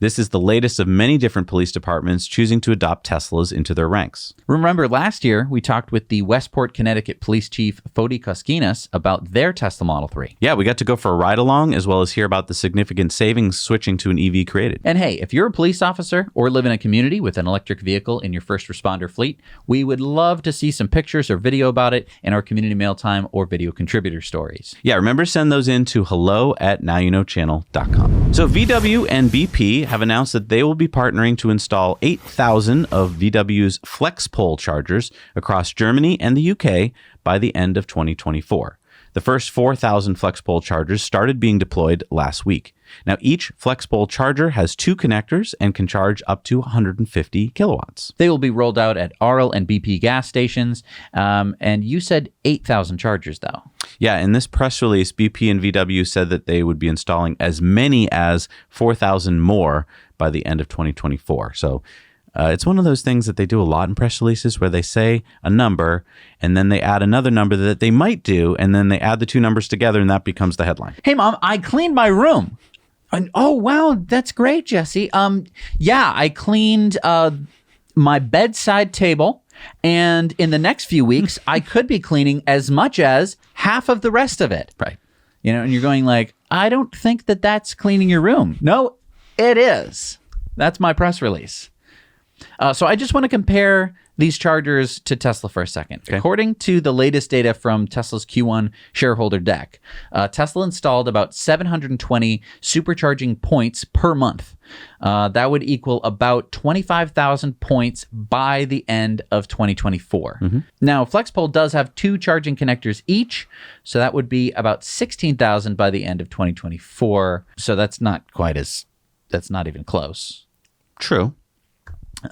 This is the latest of many different police departments choosing to adopt Teslas into their ranks. Remember last year, we talked with the Westport, Connecticut Police Chief Fody Koskinas about their Tesla Model 3. Yeah, we got to go for a ride along as well as hear about the significant savings switching to an EV created. And hey, if you're a police officer or live in a community with an electric vehicle in your first responder fleet, we would love to see some pictures or video about it in our community mail time or video contributor stories. Yeah, remember send those in to hello@nowyouknowchannel.com. So VW and BP have announced that they will be partnering to install 8,000 of VW's FlexPole chargers across Germany and the UK by the end of 2024. The first 4,000 FlexPole chargers started being deployed last week. Now, each FlexPole charger has 2 connectors and can charge up to 150 kilowatts. They will be rolled out at Arl and BP gas stations. And you said 8,000 chargers, though. Yeah, in this press release, BP and VW said that they would be installing as many as 4,000 more by the end of 2024. So it's one of those things that they do a lot in press releases where they say a number and then they add another number that they might do, and then they add the 2 numbers together and that becomes the headline. Hey, Mom, I cleaned my room. And, oh, wow, that's great, Jesse. Yeah, I cleaned my bedside table. And in the next few weeks, I could be cleaning as much as half of the rest of it. Right. You know, and you're going like, I don't think that that's cleaning your room. No, it is. That's my press release. So I just want to compare these chargers to Tesla for a second. Okay. According to the latest data from Tesla's Q1 shareholder deck, Tesla installed about 720 supercharging points per month. That would equal about 25,000 points by the end of 2024. Mm-hmm. Now, FlexPole does have 2 charging connectors each, so that would be about 16,000 by the end of 2024. So that's not even close. True.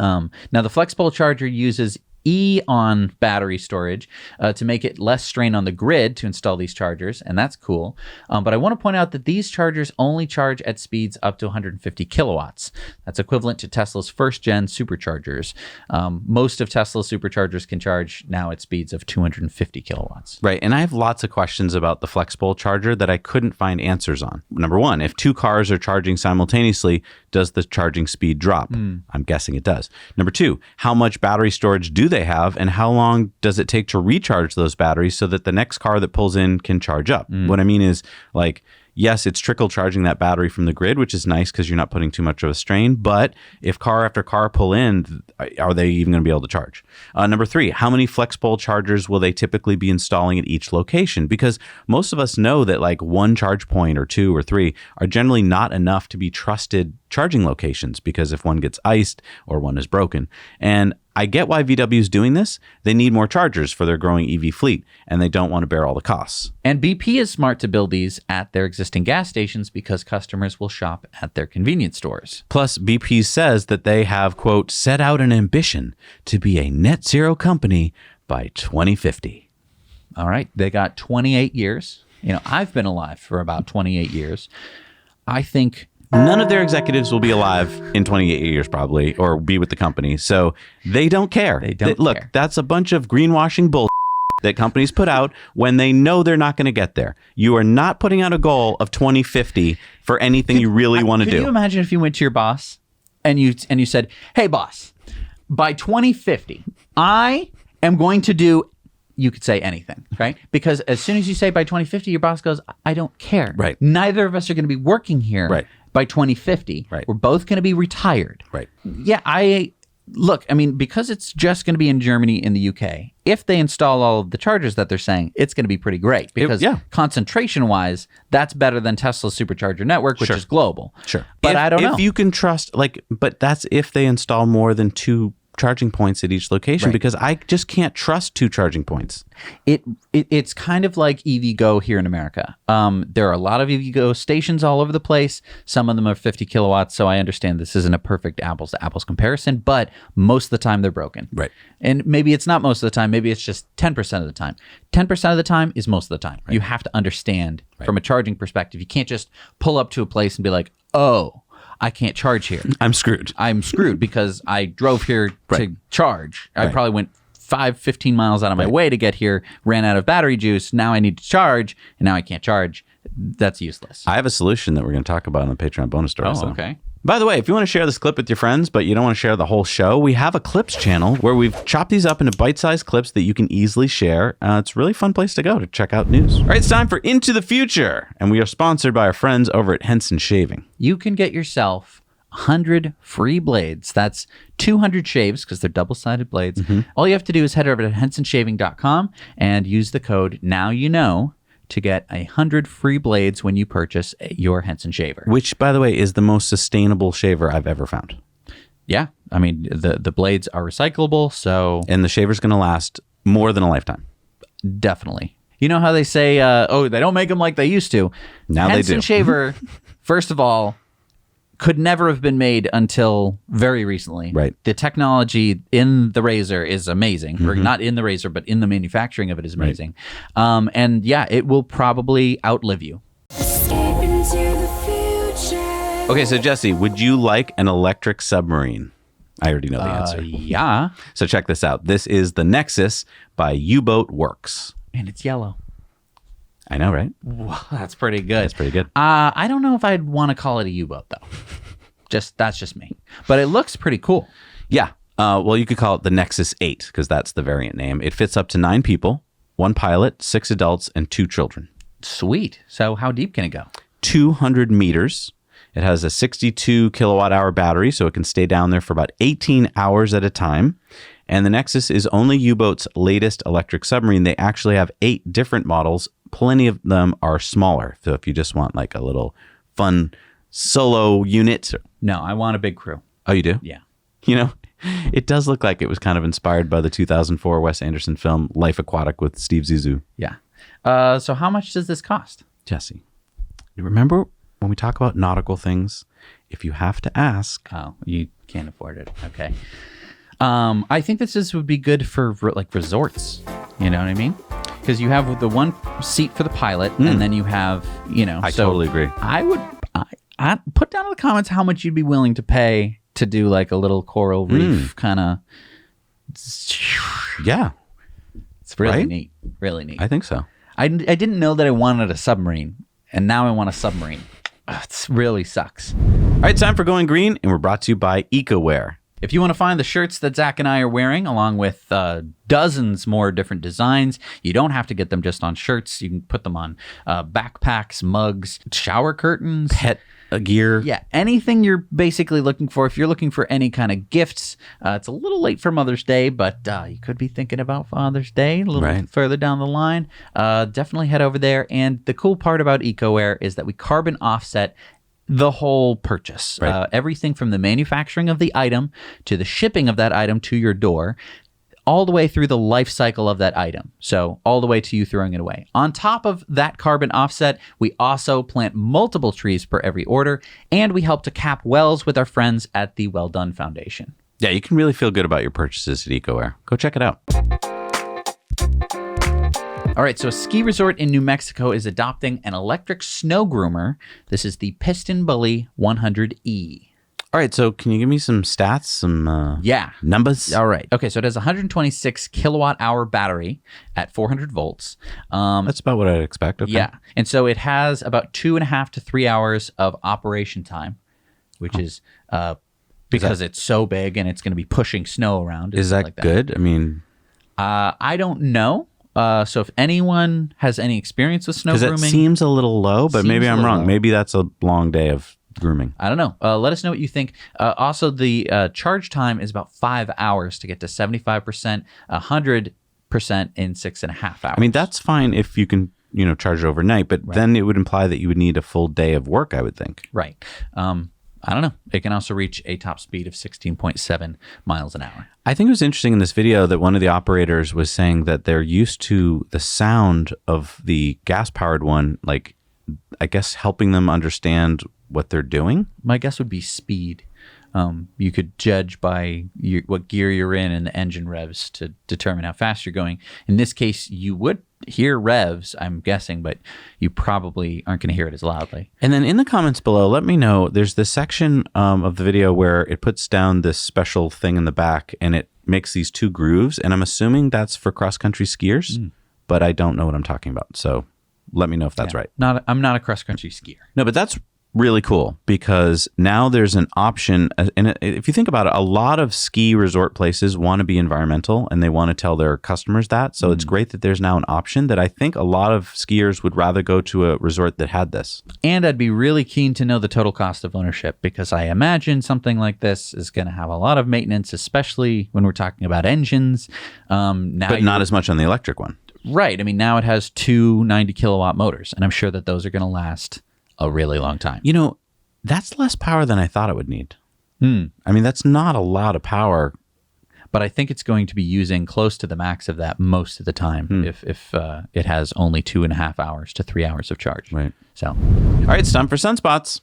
Now, the FlexPole charger uses E-on battery storage to make it less strain on the grid to install these chargers, and that's cool. But I want to point out that these chargers only charge at speeds up to 150 kilowatts. That's equivalent to Tesla's first-gen superchargers. Most of Tesla's superchargers can charge now at speeds of 250 kilowatts. Right, and I have lots of questions about the FlexPole charger that I couldn't find answers on. Number 1, if 2 cars are charging simultaneously, does the charging speed drop? I'm guessing it does. Number 2, how much battery storage do they have, and how long does it take to recharge those batteries so that the next car that pulls in can charge up? What I mean is, like, yes, it's trickle charging that battery from the grid, which is nice because you're not putting too much of a strain. But if car after car pull in, are they even going to be able to charge? Number 3, how many FlexPole chargers will they typically be installing at each location? Because most of us know that like 1 charge point or 2 or 3 are generally not enough to be trusted charging locations, because if one gets iced or one is broken. And I get why VW is doing this. They need more chargers for their growing EV fleet, and they don't want to bear all the costs. And BP is smart to build these at their existing gas stations because customers will shop at their convenience stores. Plus, BP says that they have, quote, set out an ambition to be a net zero company by 2050. All right. They got 28 years. You know, I've been alive for about 28 years. I think none of their executives will be alive in 28 years probably, or be with the company. So they don't care. Look, that's a bunch of greenwashing bull that companies put out when they know they're not going to get there. You are not putting out a goal of 2050 for anything you really want to do. Could you imagine if you went to your boss and you said, hey, boss, by 2050, I am going to do, you could say anything, right? Because as soon as you say by 2050, your boss goes, I don't care. Right. Neither of us are going to be working here. Right. By 2050, right. We're both going to be retired. Right. Yeah, I mean, because it's just going to be in Germany and the UK, if they install all of the chargers that they're saying, it's going to be pretty great because concentration-wise, that's better than Tesla's Supercharger network, which is global. Sure. But I don't know. If you can trust, but that's if they install more than 2 charging points at each location, because I just can't trust 2 charging points. It's kind of like EVgo here in America. There are a lot of EVgo stations all over the place. Some of them are 50 kilowatts, so I understand this isn't a perfect apples to apples comparison, but most of the time they're broken. Right. And maybe it's not most of the time, maybe it's just 10% of the time. 10% of the time is most of the time. Right. You have to understand from a charging perspective. You can't just pull up to a place and be like, oh, I can't charge here. I'm screwed because I drove here to charge. I probably went 15 miles out of my way to get here, ran out of battery juice. Now I need to charge, and now I can't charge. That's useless. I have a solution that we're going to talk about in the Patreon bonus story. Oh, okay. By the way, if you want to share this clip with your friends, but you don't want to share the whole show, we have a clips channel where we've chopped these up into bite-sized clips that you can easily share. It's a really fun place to go to check out news. All right, it's time for Into the Future, and we are sponsored by our friends over at Henson Shaving. You can get yourself 100 free blades. That's 200 shaves because they're double-sided blades. All you have to do is head over to hensonshaving.com and use the code NOWYOUKNOW to get 100 free blades when you purchase your Henson shaver. Which, by the way, is the most sustainable shaver I've ever found. Yeah. I mean, the blades are recyclable, so... And the shaver's going to last more than a lifetime. Definitely. You know how they say, they don't make them like they used to? Now Henson they do. shaver, first of all, could never have been made until very recently. Right. The technology in the razor is amazing. Or not in the razor, but in the manufacturing of it is amazing. And yeah, it will probably outlive you. Escape into the future. Okay, so Jesse, would you like an electric submarine? I already know the answer. Yeah. So check this out. This is the Nexus by U-Boat Works. And it's yellow. I know, right? Wow, that's pretty good. That's pretty good. I don't know if I'd want to call it a U-boat, though. That's just me. But it looks pretty cool. Yeah. Well, you could call it the Nexus 8 because that's the variant name. It fits up to 9 people, 1 pilot, 6 adults, and 2 children. Sweet. So how deep can it go? 200 meters. It has a 62 kilowatt hour battery, so it can stay down there for about 18 hours at a time. And the Nexus is only U-Boat's latest electric submarine. They actually have 8 different models. Plenty of them are smaller. So if you just want like a little fun solo unit. No, I want a big crew. Oh, you do? Yeah. You know, it does look like it was kind of inspired by the 2004 Wes Anderson film Life Aquatic with Steve Zissou. Yeah. So how much does this cost? Jesse, you remember when we talk about nautical things, if you have to ask. Oh, you can't afford it. Okay. I think this would be good for like resorts. You know what I mean? Because you have the one seat for the pilot, and then you have, I totally agree. I put down in the comments how much you'd be willing to pay to do like a little coral reef kind of. Yeah. It's really Right? neat. Really neat. I think so. I didn't know that I wanted a submarine, and now I want a submarine. It really sucks. All right, time for Going Green, and we're brought to you by EcoWear. If you want to find the shirts that Zach and I are wearing, along with dozens more different designs, you don't have to get them just on shirts. You can put them on backpacks, mugs, shower curtains. Pet gear. Yeah, anything you're basically looking for. If you're looking for any kind of gifts, it's a little late for Mother's Day, but you could be thinking about Father's Day a little further down the line. Definitely head over there. And the cool part about EcoWear is that we carbon offset the whole purchase. Right. Everything from the manufacturing of the item to the shipping of that item to your door, all the way through the life cycle of that item. So all the way to you throwing it away. On top of that carbon offset, we also plant multiple trees per every order, and we help to cap wells with our friends at the Well Done Foundation. Yeah, you can really feel good about your purchases at EcoWear. Go check it out. All right, so a ski resort in New Mexico is adopting an electric snow groomer. This is the Piston Bully 100E. All right, so can you give me some stats, some numbers? All right. Okay, so it has a 126 kilowatt hour battery at 400 volts. That's about what I'd expect. Okay. Yeah, and so it has about 2.5 to 3 hours of operation time, which is because it's so big and it's going to be pushing snow around. Is that good? I mean, I don't know. So if anyone has any experience with snow because grooming, it seems a little low, but maybe I'm wrong. low. Maybe that's a long day of grooming. I don't know. Let us know what you think. Also, the charge time is about 5 hours to get to 75%, 100 in 6.5 hours. I mean, that's fine if you can, charge it overnight, but then it would imply that you would need a full day of work, I would think. Right. I don't know. It can also reach a top speed of 16.7 miles an hour. I think it was interesting in this video that one of the operators was saying that they're used to the sound of the gas-powered one, like, I guess helping them understand what they're doing. My guess would be speed. You could judge by what gear you're in and the engine revs to determine how fast you're going. In this case, you would hear revs, I'm guessing, but you probably aren't going to hear it as loudly. And then in the comments below, let me know, there's this section of the video where it puts down this special thing in the back and it makes these 2 grooves. And I'm assuming that's for cross-country skiers, but I don't know what I'm talking about. So let me know if that's right. I'm not a cross-country skier. No, but that's really cool because now there's an option. And if you think about it, a lot of ski resort places want to be environmental and they want to tell their customers that. So it's great that there's now an option that I think a lot of skiers would rather go to a resort that had this. And I'd be really keen to know the total cost of ownership because I imagine something like this is going to have a lot of maintenance, especially when we're talking about engines. But not as much on the electric one. Right. I mean, now it has 2 90 kilowatt motors, and I'm sure that those are going to last a really long time. That's less power than I thought it would need. I mean, that's not a lot of power. But I think it's going to be using close to the max of that most of the time if it has only 2.5 hours to 3 hours of charge. Right. So, all right, it's time for Sunspots.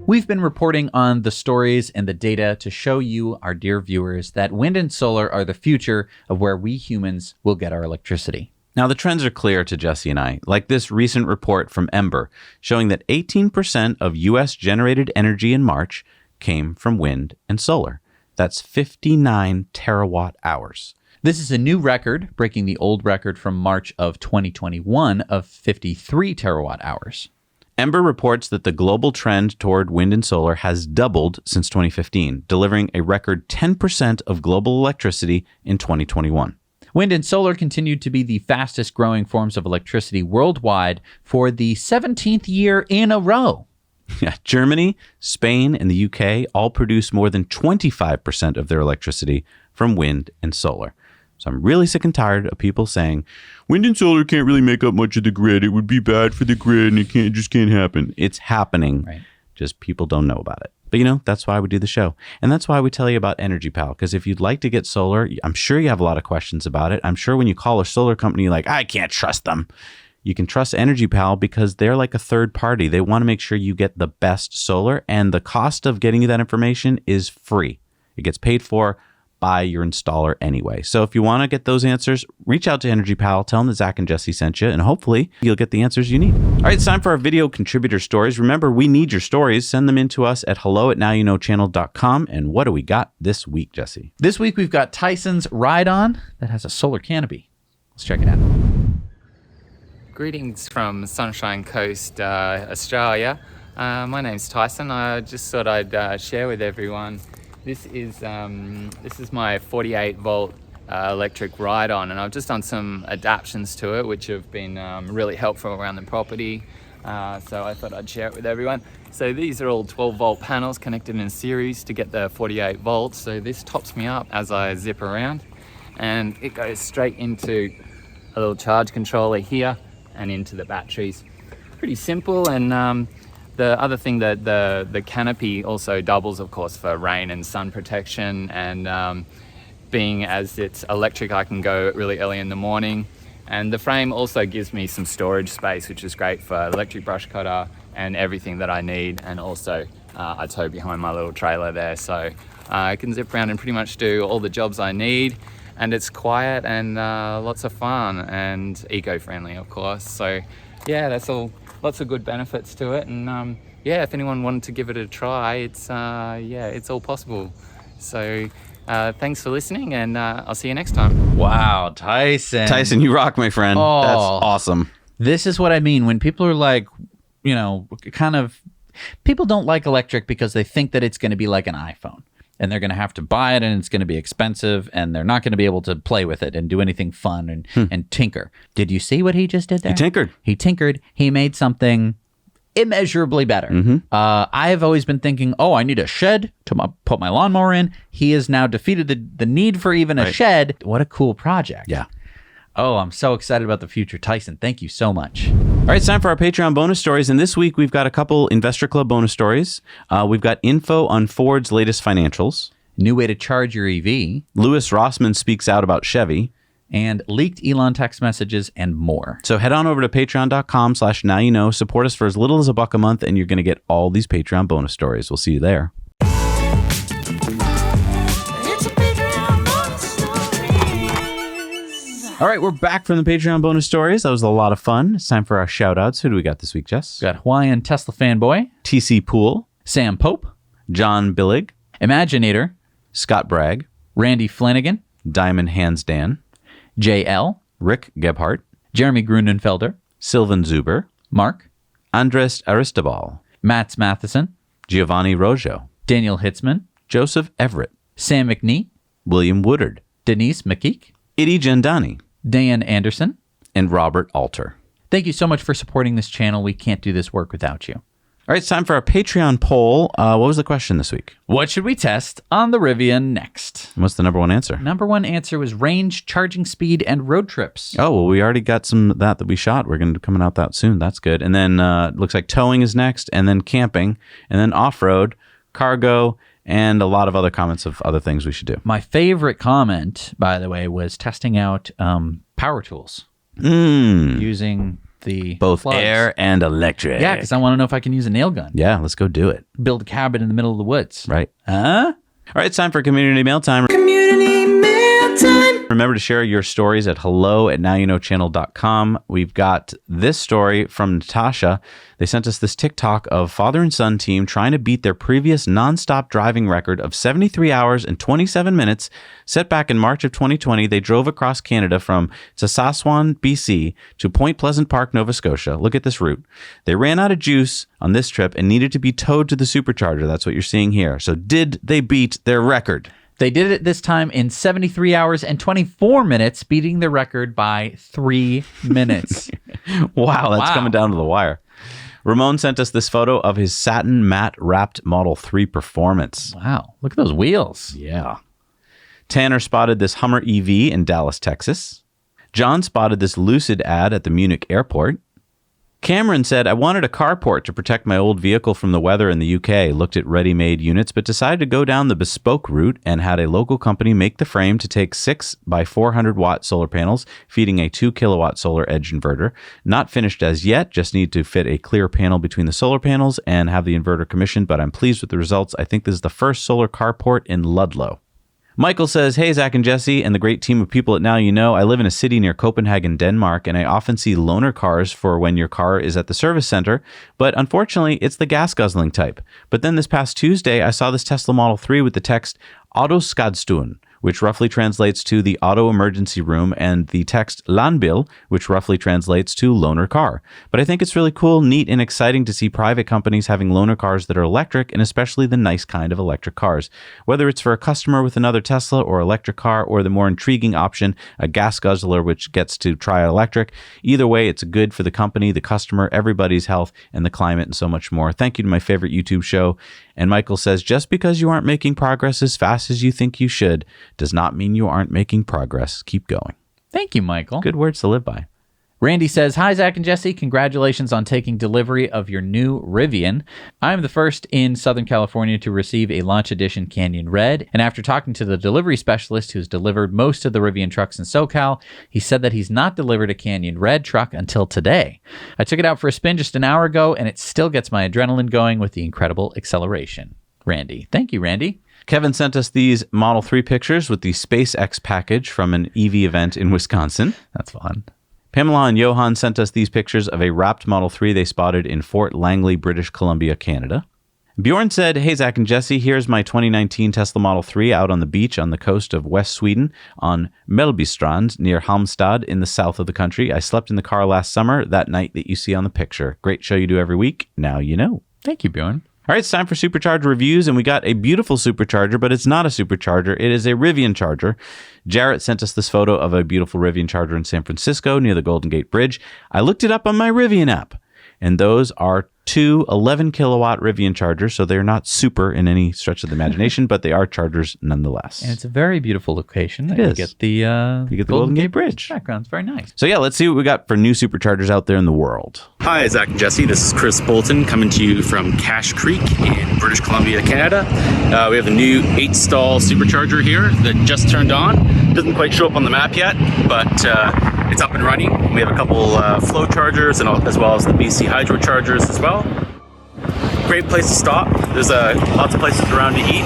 We've been reporting on the stories and the data to show you, our dear viewers, that wind and solar are the future of where we humans will get our electricity. Now, the trends are clear to Jesse and I, like this recent report from Ember showing that 18% of U.S. generated energy in March came from wind and solar. That's 59 terawatt hours. This is a new record, breaking the old record from March of 2021 of 53 terawatt hours. Ember reports that the global trend toward wind and solar has doubled since 2015, delivering a record 10% of global electricity in 2021. Wind and solar continued to be the fastest growing forms of electricity worldwide for the 17th year in a row. Yeah, Germany, Spain, and the UK all produce more than 25% of their electricity from wind and solar. So I'm really sick and tired of people saying, wind and solar can't really make up much of the grid. It would be bad for the grid and it just can't happen. It's happening. Right. Just people don't know about it. But that's why we do the show. And that's why we tell you about Energy Pal. Because if you'd like to get solar, I'm sure you have a lot of questions about it. I'm sure when you call a solar company, you're like, I can't trust them. You can trust Energy Pal because they're like a third party. They want to make sure you get the best solar. And the cost of getting you that information is free. It gets paid for by your installer anyway. So if you want to get those answers, reach out to Energy Pal, tell them that Zach and Jesse sent you, and hopefully you'll get the answers you need. All right, it's time for our video contributor stories. Remember, we need your stories. Send them in to us at hello@nowyouknowchannel.com. And what do we got this week, Jesse? This week we've got Tyson's Ride-On that has a solar canopy. Let's check it out. Greetings from Sunshine Coast, Australia. My name's Tyson. I just thought I'd share with everyone. This is my 48 volt electric Ride-On, and I've just done some adaptations to it which have been really helpful around the property. So I thought I'd share it with everyone. So these are all 12 volt panels connected in series to get the 48 volts. So this tops me up as I zip around, and it goes straight into a little charge controller here and into the batteries. Pretty simple. And the other thing that the canopy also doubles, of course, for rain and sun protection, and being as it's electric, I can go really early in the morning. And the frame also gives me some storage space, which is great for electric brush cutter and everything that I need. And also I tow behind my little trailer there, so I can zip around and pretty much do all the jobs I need. And it's quiet and lots of fun and eco-friendly, of course. So yeah, that's all. Lots of good benefits to it, and if anyone wanted to give it a try, it's all possible. So thanks for listening, and I'll see you next time. Wow, Tyson. Tyson, you rock, my friend. Oh. That's awesome. This is what I mean when people are like, people don't like electric because they think that it's going to be like an iPhone. And they're going to have to buy it, and it's going to be expensive, and they're not going to be able to play with it and do anything fun and tinker. Did you see what he just did there? He tinkered. He tinkered. He made something immeasurably better. I have always been thinking, oh, I need a shed to put my lawnmower in. He has now defeated the need for even a shed. What a cool project. Yeah. Oh, I'm so excited about the future. Tyson, thank you so much. All right, it's time for our Patreon bonus stories. And this week, we've got a couple Investor Club bonus stories. We've got info on Ford's latest financials. New way to charge your EV. Louis Rossmann speaks out about Chevy. And leaked Elon text messages and more. So head on over to patreon.com/nowyouknow. Support us for as little as $1 a month, and you're going to get all these Patreon bonus stories. We'll see you there. All right, we're back from the Patreon bonus stories. That was a lot of fun. It's time for our shout outs. Who do we got this week, Jess? We got Hawaiian Tesla fanboy, TC Pool, Sam Pope, John Billig, Imaginator, Scott Bragg, Randy Flanagan, Diamond Hands Dan, JL, Rick Gebhardt, Jeremy Grunenfelder, Sylvan Zuber, Mark, Andres Aristobal, Mats Matheson, Giovanni Rojo, Daniel Hitzman, Joseph Everett, Sam McNee, William Woodard, Denise McKeek, Idi Jandani, Dan Anderson, and Robert Alter. Thank you so much for supporting this channel. We can't do this work without you. All right, it's time for our Patreon poll. What was the question this week? What should we test on the Rivian next? What's the number one answer? Number one answer was range, charging speed, and road trips. Oh, well, we already got some of that we shot. We're going to be coming out that soon. That's good. And then looks like towing is next, and then camping, and then off-road, cargo, and a lot of other comments of other things we should do. My favorite comment, by the way, was testing out power tools using the Both plugs. air and electric. Yeah, because I want to know if I can use a nail gun. Yeah, let's go do it. Build a cabin in the middle of the woods. Right. Huh? All right, it's time for community mail time. Community mail time. Remember to share your stories at hello@nowyouknowchannel.com. We've got this story from Natasha. They sent us this TikTok of father and son team trying to beat their previous nonstop driving record of 73 hours and 27 minutes set back in March of 2020. They drove across Canada from Saskatchewan, BC to Point Pleasant Park, Nova Scotia. Look at this route. They ran out of juice on this trip and needed to be towed to the Supercharger. That's what you're seeing here. So did they beat their record? They did it this time in 73 hours and 24 minutes, beating the record by 3 minutes. Wow, that's coming down to the wire. Ramon sent us this photo of his satin matte wrapped Model 3 Performance. Wow, look at those wheels. Yeah. Tanner spotted this Hummer EV in Dallas, Texas. John spotted this Lucid ad at the Munich airport. Cameron said, I wanted a carport to protect my old vehicle from the weather in the UK, looked at ready-made units, but decided to go down the bespoke route and had a local company make the frame to take 6 by 400 watt solar panels, feeding a 2 kilowatt solar edge inverter. Not finished as yet, just need to fit a clear panel between the solar panels and have the inverter commissioned, but I'm pleased with the results. I think this is the first solar carport in Ludlow. Michael says, hey, Zach and Jesse and the great team of people at Now You Know. I live in a city near Copenhagen, Denmark, and I often see loaner cars for when your car is at the service center, but unfortunately, it's the gas-guzzling type. But then this past Tuesday, I saw this Tesla Model 3 with the text, Autoskadstuen, which roughly translates to the auto emergency room, and the text Landbil, which roughly translates to loaner car. But I think it's really cool, neat, and exciting to see private companies having loaner cars that are electric, and especially the nice kind of electric cars. Whether it's for a customer with another Tesla or electric car, or the more intriguing option, a gas guzzler which gets to try electric, either way, it's good for the company, the customer, everybody's health, and the climate, and so much more. Thank you to my favorite YouTube show. And Michael says, just because you aren't making progress as fast as you think you should does not mean you aren't making progress. Keep going. Thank you, Michael. Good words to live by. Randy says, hi, Zach and Jesse. Congratulations on taking delivery of your new Rivian. I am the first in Southern California to receive a Launch Edition Canyon Red. And after talking to the delivery specialist who's delivered most of the Rivian trucks in SoCal, he said that he's not delivered a Canyon Red truck until today. I took it out for a spin just an hour ago, and it still gets my adrenaline going with the incredible acceleration. Randy. Thank you, Randy. Kevin sent us these Model 3 pictures with the SpaceX package from an EV event in Wisconsin. That's fun. Pamela and Johan sent us these pictures of a wrapped Model 3 they spotted in Fort Langley, British Columbia, Canada. Bjorn said, hey, Zach and Jesse, here's my 2019 Tesla Model 3 out on the beach on the coast of West Sweden on Mellbystrand near Halmstad in the south of the country. I slept in the car last summer, that night that you see on the picture. Great show you do every week. Now you know. Thank you, Bjorn. All right, it's time for Supercharger reviews, and we got a beautiful Supercharger, but it's not a Supercharger. It is a Rivian charger. Jarrett sent us this photo of a beautiful Rivian charger in San Francisco near the Golden Gate Bridge. I looked it up on my Rivian app, and those are two 11 kilowatt Rivian chargers. So they're not super in any stretch of the imagination, but they are chargers nonetheless. And it's a very beautiful location. It You is. get the Golden Gate Bridge. background. It's very nice. So yeah, let's see what we got for new superchargers out there in the world. Hi, Zach and Jesse. This is Chris Bolton coming to you from Cache Creek in British Columbia, Canada. We have a new 8-stall supercharger here that just turned on. Doesn't quite show up on the map yet, but it's up and running. We have a couple flow chargers and as well as the BC hydro chargers as well. Great place to stop. There's lots of places around to eat.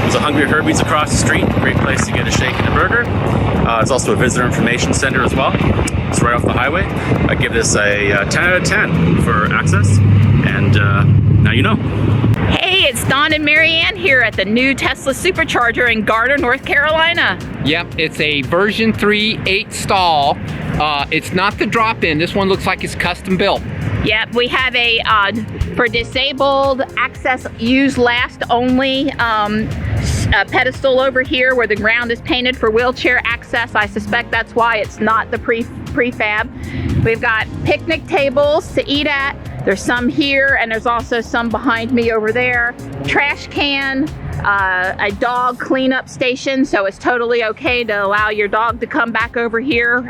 There's a Hungry Herbie's across the street. Great place to get a shake and a burger. There's also a visitor information center as well. It's right off the highway. I give this a 10 out of 10 for access. And now you know. Hey, it's Don and Marianne here at the new Tesla Supercharger in Garner, North Carolina. Yep, it's a version 3 8-stall. It's not the drop-in. This one looks like it's custom built. Yep, we have a, for disabled access, use last only a pedestal over here where the ground is painted for wheelchair access. I suspect that's why it's not the prefab. We've got picnic tables to eat at. There's some here, and there's also some behind me over there. Trash can, a dog cleanup station, so it's totally okay to allow your dog to come back over here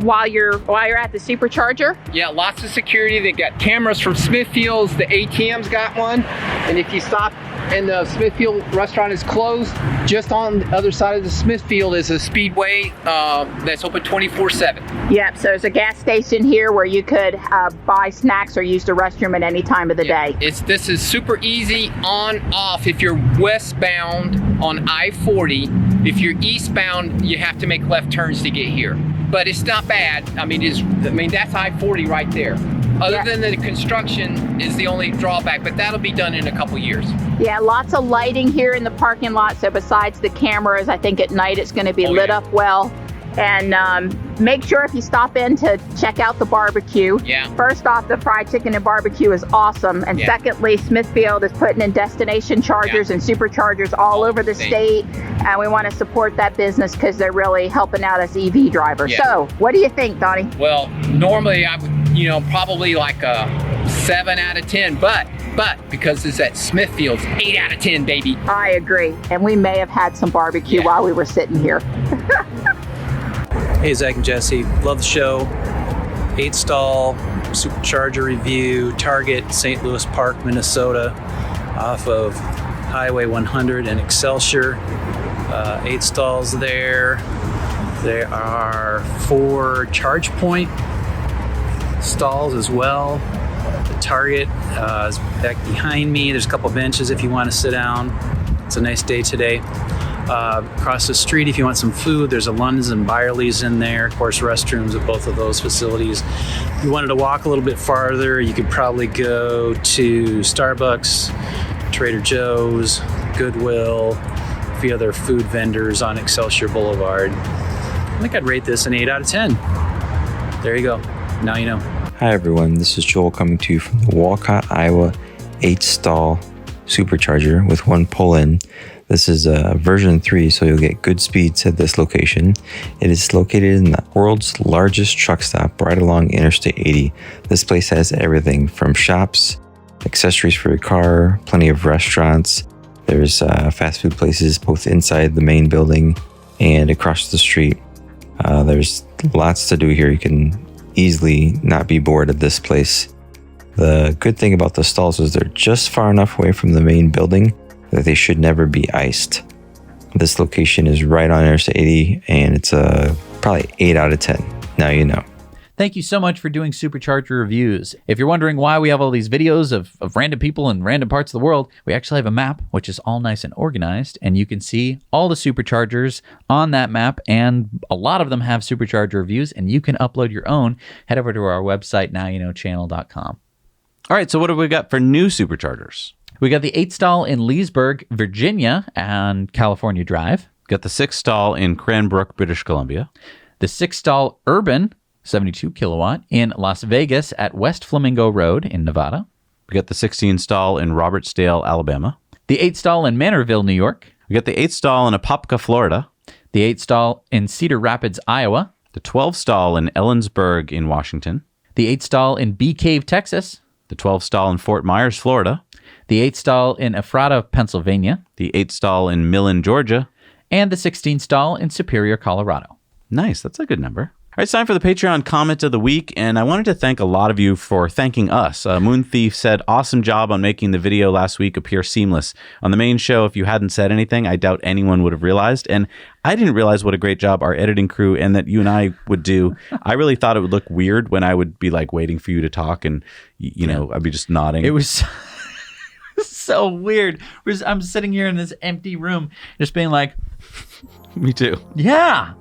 while you're at the supercharger. Yeah, lots of security. They got cameras from Smithfield's. The ATM's got one. And if you stop and the Smithfield restaurant is closed, just on the other side of the Smithfield is a Speedway that's open 24/7. Yep, so there's a gas station here where you could buy snacks or use the restroom at any time of the day. This is super easy on off if you're westbound on I-40. If you're eastbound, you have to make left turns to get here. But it's not bad. I mean, that's I-40 right there. Other than the construction is the only drawback, but that'll be done in a couple years. Yeah, lots of lighting here in the parking lot. So besides the cameras, I think at night it's going to be lit up well. And make sure if you stop in to check out the barbecue. Yeah. First off, the fried chicken and barbecue is awesome. And secondly, Smithfield is putting in destination chargers and superchargers all over the state. And we want to support that business because they're really helping out us EV drivers. Yeah. So what do you think, Donnie? Well, normally I would, probably like a 7 out of 10, but because it's at Smithfield's, 8 out of 10, baby. I agree. And we may have had some barbecue while we were sitting here. Hey, Zach and Jesse, love the show. 8-stall supercharger review, Target, St. Louis Park, Minnesota, off of Highway 100 and Excelsior. 8 stalls there. There are 4 charge point stalls as well. The Target is back behind me. There's a couple benches if you want to sit down. It's a nice day today. Across the street, if you want some food, there's a Lund's and Byerly's in there. Of course, restrooms at both of those facilities. If you wanted to walk a little bit farther, you could probably go to Starbucks, Trader Joe's, Goodwill, a few other food vendors on Excelsior Boulevard. I think I'd rate this an 8 out of 10. There you go. Now you know. Hi everyone, this is Joel coming to you from the Walcott, Iowa 8-stall supercharger with 1 pull-in. This is version 3, so you'll get good speeds at this location. It is located in the world's largest truck stop right along Interstate 80. This place has everything from shops, accessories for your car, plenty of restaurants. There's fast food places both inside the main building and across the street. There's lots to do here. You can easily not be bored at this place. The good thing about the stalls is they're just far enough away from the main building that they should never be iced. This location is right on Interstate 80, and it's probably 8 out of 10. Now you know. Thank you so much for doing Supercharger reviews. If you're wondering why we have all these videos of random people in random parts of the world, we actually have a map, which is all nice and organized, and you can see all the Superchargers on that map, and a lot of them have Supercharger reviews, and you can upload your own. Head over to our website, nowyouknowchannel.com. All right, so what have we got for new superchargers? We got the 8-stall in Leesburg, Virginia, and California Drive. Got the 6-stall in Cranbrook, British Columbia. The 6-stall Urban, 72 kilowatt, in Las Vegas at West Flamingo Road in Nevada. We got the 16-stall in Robertsdale, Alabama. The 8-stall in Manorville, New York. We got the 8-stall in Apopka, Florida. The 8-stall in Cedar Rapids, Iowa. The 12-stall in Ellensburg in Washington. The 8-stall in Bee Cave, Texas. the 12 stall in Fort Myers, Florida, the 8 stall in Ephrata, Pennsylvania, the 8 stall in Millen, Georgia, and the 16 stall in Superior, Colorado. Nice. That's a good number. All right, it's time for the Patreon comment of the week, and I wanted to thank a lot of you for thanking us. Moon Thief said, awesome job on making the video last week appear seamless. On the main show, if you hadn't said anything, I doubt anyone would have realized, and I didn't realize what a great job our editing crew and that you and I would do. I really thought it would look weird when I would be like waiting for you to talk, and you know, I'd be just nodding. It was so weird. I'm sitting here in this empty room, just being like, me too. Yeah.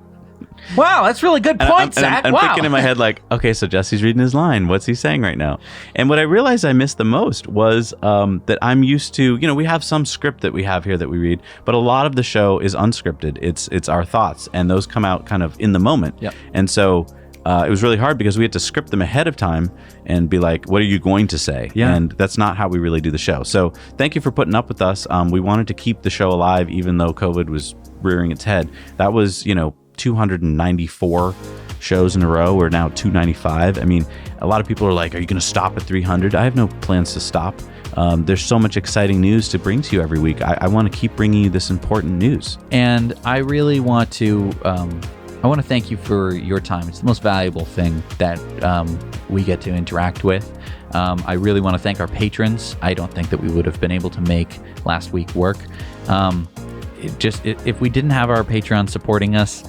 Wow, that's really good point, Zach. I'm wow. thinking in my head like, okay, so Jesse's reading his line. What's he saying right now? And what I realized I missed the most was that I'm used to, you know, we have some script that we have here that we read, but a lot of the show is unscripted. It's our thoughts, and those come out kind of in the moment. Yep. And so it was really hard because we had to script them ahead of time and be like, what are you going to say? Yeah. And that's not how we really do the show. So thank you for putting up with us. We wanted to keep the show alive even though COVID was rearing its head. That was, you know, 294 shows in a row. We're now 295. I mean, a lot of people are like, are you going to stop at 300? I have no plans to stop. There's so much exciting news to bring to you every week. I want to keep bringing you this important news. And I really want to thank you for your time. It's the most valuable thing that we get to interact with. I really want to thank our patrons. I don't think that we would have been able to make last week work. If we didn't have our Patreon supporting us,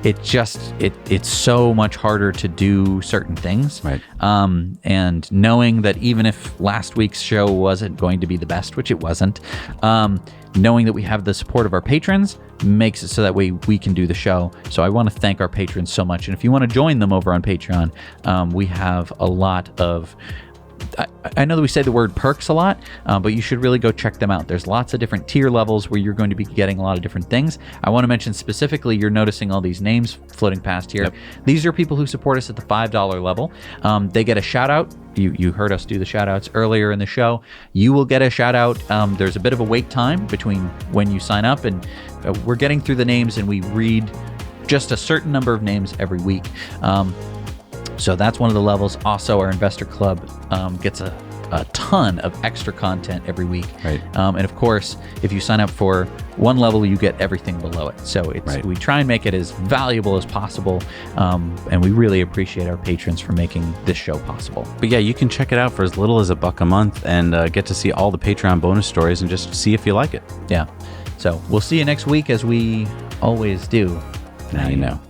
it's so much harder to do certain things. Right. And knowing that even if last week's show wasn't going to be the best, which it wasn't, knowing that we have the support of our patrons makes it so that we can do the show. So I want to thank our patrons so much. And if you want to join them over on Patreon, we have a lot of... I know that we say the word perks a lot, but you should really go check them out. There's lots of different tier levels where you're going to be getting a lot of different things. I want to mention specifically, you're noticing all these names floating past here. Yep. These are people who support us at the $5 level. They get a shout out. You heard us do the shout outs earlier in the show. You will get a shout out. There's a bit of a wait time between when you sign up, and we're getting through the names, and we read just a certain number of names every week. So that's one of the levels. Also, our investor club gets a ton of extra content every week. Right. And of course, if you sign up for one level, you get everything below it. So we try and make it as valuable as possible. And we really appreciate our patrons for making this show possible. But yeah, you can check it out for as little as $1 a month and get to see all the Patreon bonus stories and just see if you like it. Yeah. So we'll see you next week, as we always do. Now you know.